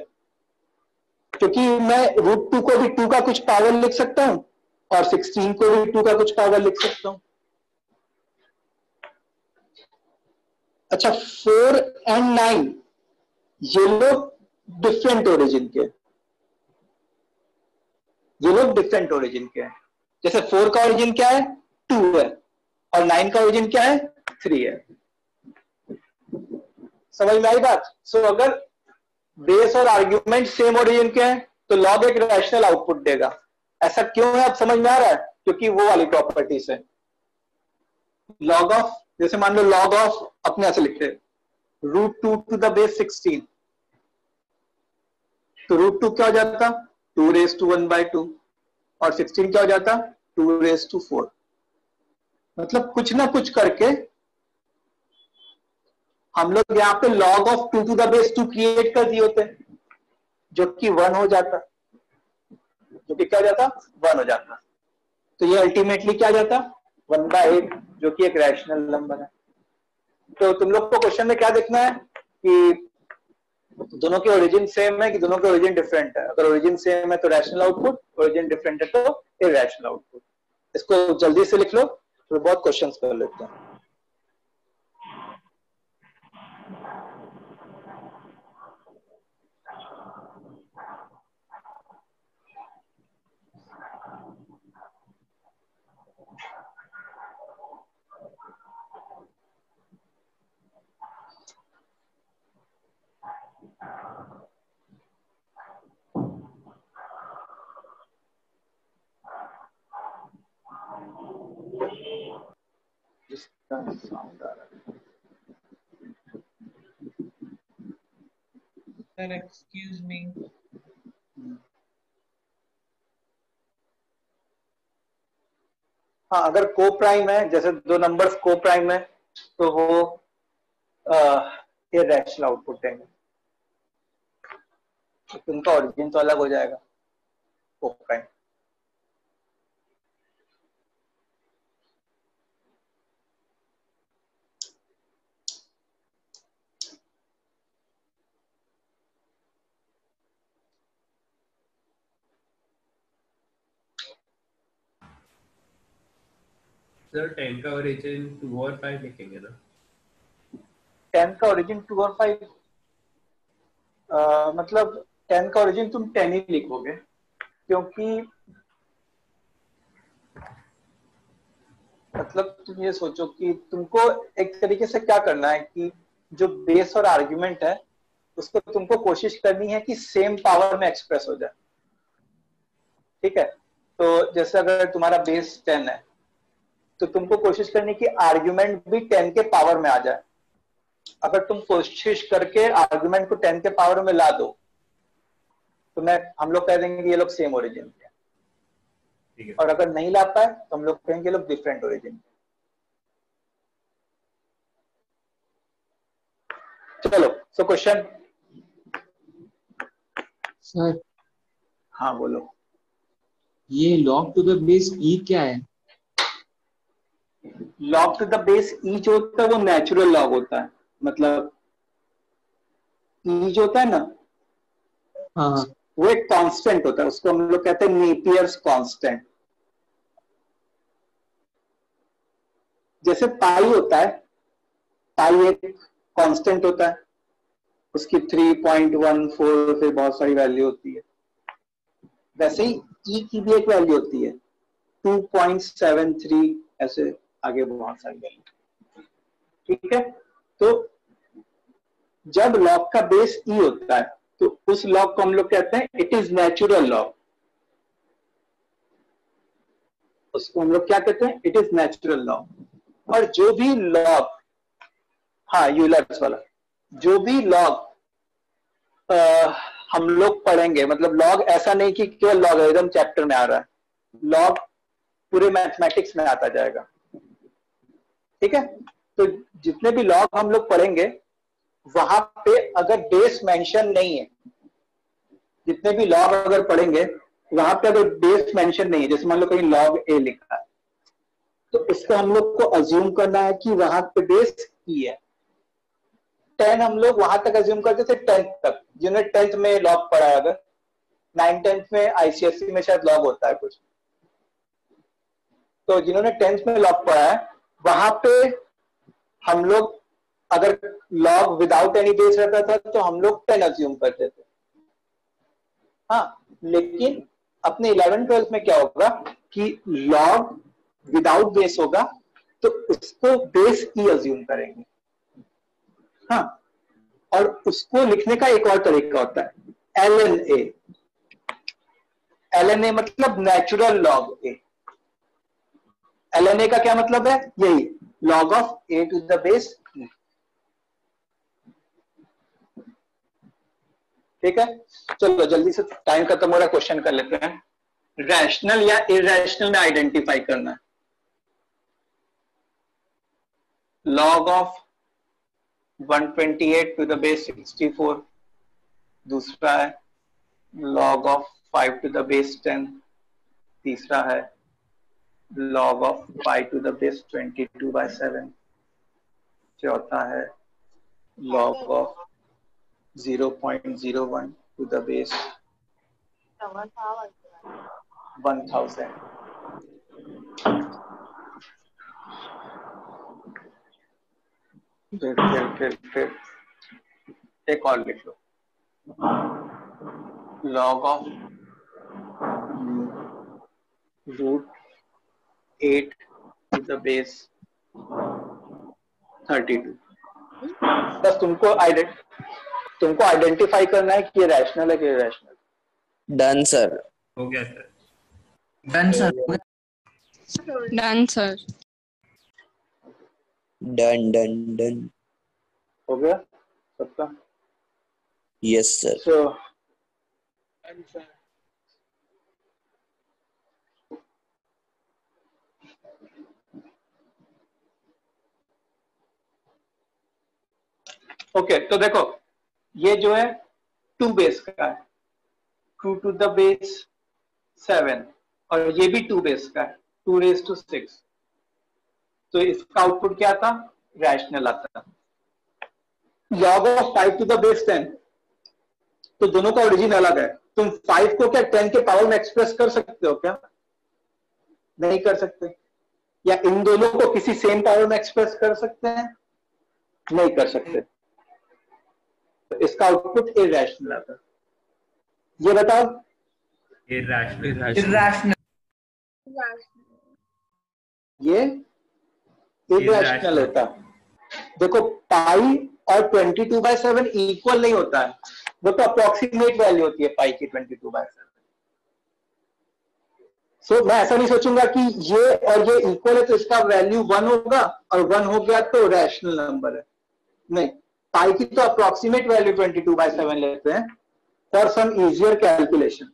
क्योंकि मैं √2 को भी 2 का कुछ पावर लिख सकता हूं और 16 को भी 2 का कुछ पावर लिख सकता हूं। अच्छा 4 एंड 9 ये लोग डिफरेंट ओरिजिन के, ये लोग डिफरेंट ओरिजिन के हैं। जैसे 4 का ओरिजिन क्या है, 2 है, और 9 का ओरिजिन क्या है, 3 है। समझ में आई बात? सो अगर बेस और आर्ग्यूमेंट सेम ओरिजिन के हैं तो लॉग एक रैशनल आउटपुट देगा। ऐसा क्यों है, अब समझ में आ रहा है? क्योंकि वो वाली प्रॉपर्टीज है। लॉग ऑफ, जैसे मान लो लॉग ऑफ अपने ऐसे लिखते हैं √2 to the base 16, तो √2 क्या हो जाता, 2⁻², और 16 क्या हो जाता, 2⁻4। मतलब कुछ ना कुछ करके हम लोग यहाँ पे log of 2 to the base 2 create कर दिए होते, जो कि 1 हो जाता, जो कि क्या हो जाता, 1 हो जाता। तो ये अल्टीमेटली क्या जाता, 1/8, जो कि एक रैशनल नंबर है। तो तुम लोग को क्वेश्चन में क्या देखना है कि दोनों के ओरिजिन सेम है कि दोनों के ओरिजिन डिफरेंट है। अगर ओरिजिन सेम है तो रैशनल आउटपुट, ओरिजिन डिफरेंट है तो इरैशनल आउटपुट। इसको जल्दी से लिख लो, तो बहुत क्वेश्चंस कर लेते हैं। जिसका साउंड आ रहा है। Sir excuse me. हाँ, अगर को प्राइम है, जैसे दो नंबर्स को प्राइम है तो वो इरैशनल आउटपुट देंगे, तो उनका ओरिजिन तो अलग हो जाएगा को प्राइम। सर 10 का ओरिजिन 2 और 5 लिखेंगे ना? 10 का ओरिजिन 2 और 5 मतलब 10 का ओरिजिन तुम 10 ही लिखोगे, क्योंकि मतलब तुम ये सोचो कि तुमको एक तरीके से क्या करना है कि जो बेस और आर्ग्यूमेंट है उसको तुमको कोशिश करनी है कि सेम पावर में एक्सप्रेस हो जाए। ठीक है, तो जैसे अगर तुम्हारा बेस 10 है तो तुमको कोशिश करनी कि आर्ग्यूमेंट भी 10 के पावर में आ जाए। अगर तुम कोशिश करके आर्ग्यूमेंट को 10 के पावर में ला दो तो हम लोग कह देंगे कि ये लोग सेम ओरिजिन के हैं, और अगर नहीं ला पाए तो हम लोग कहेंगे लोग डिफरेंट ओरिजिन। चलो, सो क्वेश्चन। सर हाँ बोलो। ये log to the base e क्या है? log to the base e जो होता है वो नेचुरल लॉग होता है, मतलब e जो होता है ना, हाँ, वो एक कांस्टेंट होता है, उसको हम लोग कहते हैं नेपियर्स कांस्टेंट। जैसे पाई होता है, पाई एक कांस्टेंट होता है, उसकी 3.14 फिर बहुत सारी वैल्यू होती है। वैसे ही e की भी एक वैल्यू होती है 2.73, ऐसे आगे बहुत सारी वैल्यू। ठीक है, तो जब लॉग का बेस e होता है तो उस लॉग को हम लोग कहते हैं इट इज नेचुरल लॉग। उसको हम लोग क्या कहते हैं? It is natural log. और जो भी लॉग, हाँ यूलर्स वाला, जो भी लॉग हम लोग पढ़ेंगे, मतलब लॉग ऐसा नहीं कि केवल लॉगरिथम चैप्टर में आ रहा है, लॉग पूरे मैथमेटिक्स में आता जाएगा। ठीक है, तो जितने भी लॉग हम लोग पढ़ेंगे वहां पे अगर बेस मेंशन नहीं है, जितने भी लॉग अगर पढ़ेंगे वहां पे अगर बेस मेंशन नहीं है, जैसे मान लो कहीं लॉग ए लिखा है, तो उसको हम लोग को अज्यूम करना है कि वहां पे बेस ई है। 10 हम लोग वहां तक अज्यूम करते थे, 10th तक। जिन्होंने 10th में लॉग पढ़ा है, अगर 9th-10th में आईसीएसई में शायद लॉग होता है कुछ, तो जिन्होंने 10th में लॉग पढ़ा है वहां पे हम लोग अगर लॉग विदाउट एनी बेस रहता था तो हम लोग 10 अज्यूम करते थे। हाँ, लेकिन अपने 11th-12th में क्या होगा कि लॉग विदाउट बेस होगा तो उसको बेस ई अज्यूम करेंगे। हाँ, और उसको लिखने का एक और तरीका होता है LNA। LNA मतलब नेचुरल लॉग ए। LNA का क्या मतलब है? यही log of A to the base E. ठीक है, चलो जल्दी से, टाइम खत्म हो रहा है, क्वेश्चन कर लेते हैं। रैशनल या इरेशनल में आइडेंटिफाई करना है। Log of 128 to the base 64, दूसरा है log of 5 to the base 10, तीसरा है log of 5 to the base 22/7, चौथा है log of 0.01 to the base 1000। फिर एक और लिख लो, log of √8 to the base 32। बस तुमको आइडेंटिफाई करना है कि ये रैशनल है कि इरेशनल। Done sir. हो गया sir. Done sir. Done sir. Done done done. हो गया सबका? Yes sir. सो ओके, तो देखो ये जो है 2 बेस का है, 2 to the base 7, और ये भी 2 बेस का है, 2�6। तो इसका आउटपुट क्या था? रैशनल आता। Log of 5 to the base 10, तो दोनों का ओरिजिन अलग है। तुम 5 को क्या 10 के पावर में एक्सप्रेस कर सकते हो क्या? नहीं कर सकते। या इन दोनों को किसी सेम पावर में एक्सप्रेस कर सकते हैं? नहीं कर सकते, तो इसका आउटपुट इरैशनल आता है। ये बताओ, इरैशनल ये इरैशनल होता है। देखो पाई और 22/7 इक्वल नहीं होता है, वो तो अप्रोक्सीमेट वैल्यू होती है पाई की 22/7। सो मैं ऐसा नहीं सोचूंगा कि ये और ये इक्वल है तो इसका वैल्यू 1 होगा और 1 हो गया तो रैशनल नंबर है। नहीं, पाई की तो अप्रोक्सीमेट वैल्यू 22/7 लेते हैं फॉर सम इजियर कैलकुलेशन।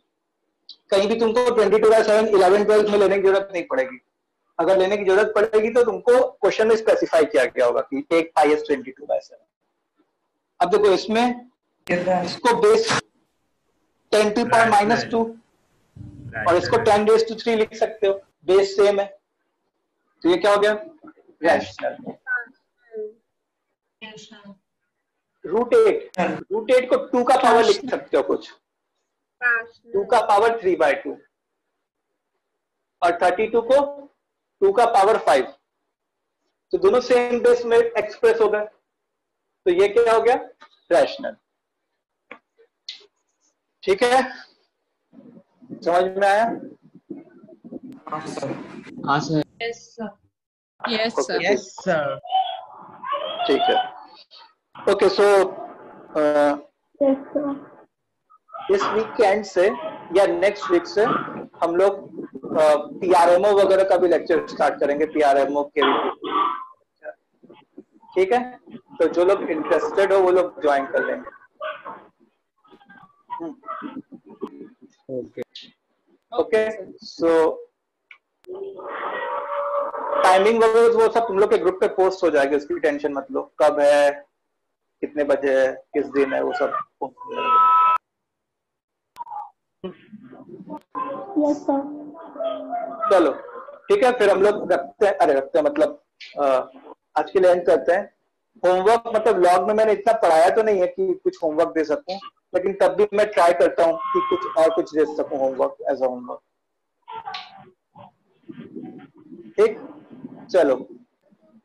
कहीं भी तुमको 22/7 11 12 में लेने की जरूरत नहीं पड़ेगी। अगर लेने की जरूरत पड़ेगी तो तुमको क्वेश्चन में स्पेसिफाई किया गया होगा कि एक पाई इज 22/7। अब देखो इसमें इसको बेस 10 to the power -2 और इसको 10 raised to 3 लिख सकते हो, बेस सेम है, तो ये क्या हो गया? रैशनल। √8 को 2 का पावर लिख सकते हो कुछ, 2 का पावर 3/2 और 32 को 2 का पावर 5, तो दोनों सेम बेस में एक्सप्रेस हो गए, तो ये क्या हो गया? रैशनल। ठीक है, समझ में आया? हाँ sir. Yes sir. Yes sir. Yes sir. ठीक है, ओके। सो इस वीकेंड से या नेक्स्ट वीक से हम लोग पीआरएमओ वगैरह का भी लेक्चर स्टार्ट करेंगे, पीआरएमओ के। ठीक है, तो जो लोग इंटरेस्टेड हो वो लोग ज्वाइन कर लेंगे। ओके, सो टाइमिंग वगैरह वो सब तुम लोग के ग्रुप पे पोस्ट हो जाएगी, उसकी टेंशन मत लो। कब है, कितने बजे है, किस दिन है, वो सब पोस्ट हो जाएगा। Yes sir. चलो ठीक है, फिर हम लोग रखते हैं मतलब आज के लिए एंड करते हैं। होमवर्क मतलब लॉग में मैंने इतना पढ़ाया तो नहीं है कि कुछ होमवर्क दे सकूं, लेकिन तब भी मैं ट्राई करता हूं कि कुछ और कुछ दे सकूं होमवर्क एज अ होमवर्क। ठीक, चलो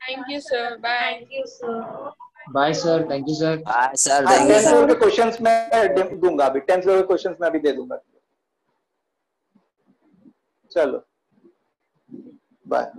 thank you sir. Bye. Thank you sir. Bye sir, thank you sir. Bye sir, हाँ, थैंक यू 10 लेवल के क्वेश्चंस मैं दूंगा अभी, 10 लेवल के क्वेश्चंस मैं अभी दे दूंगा। चलो बाय।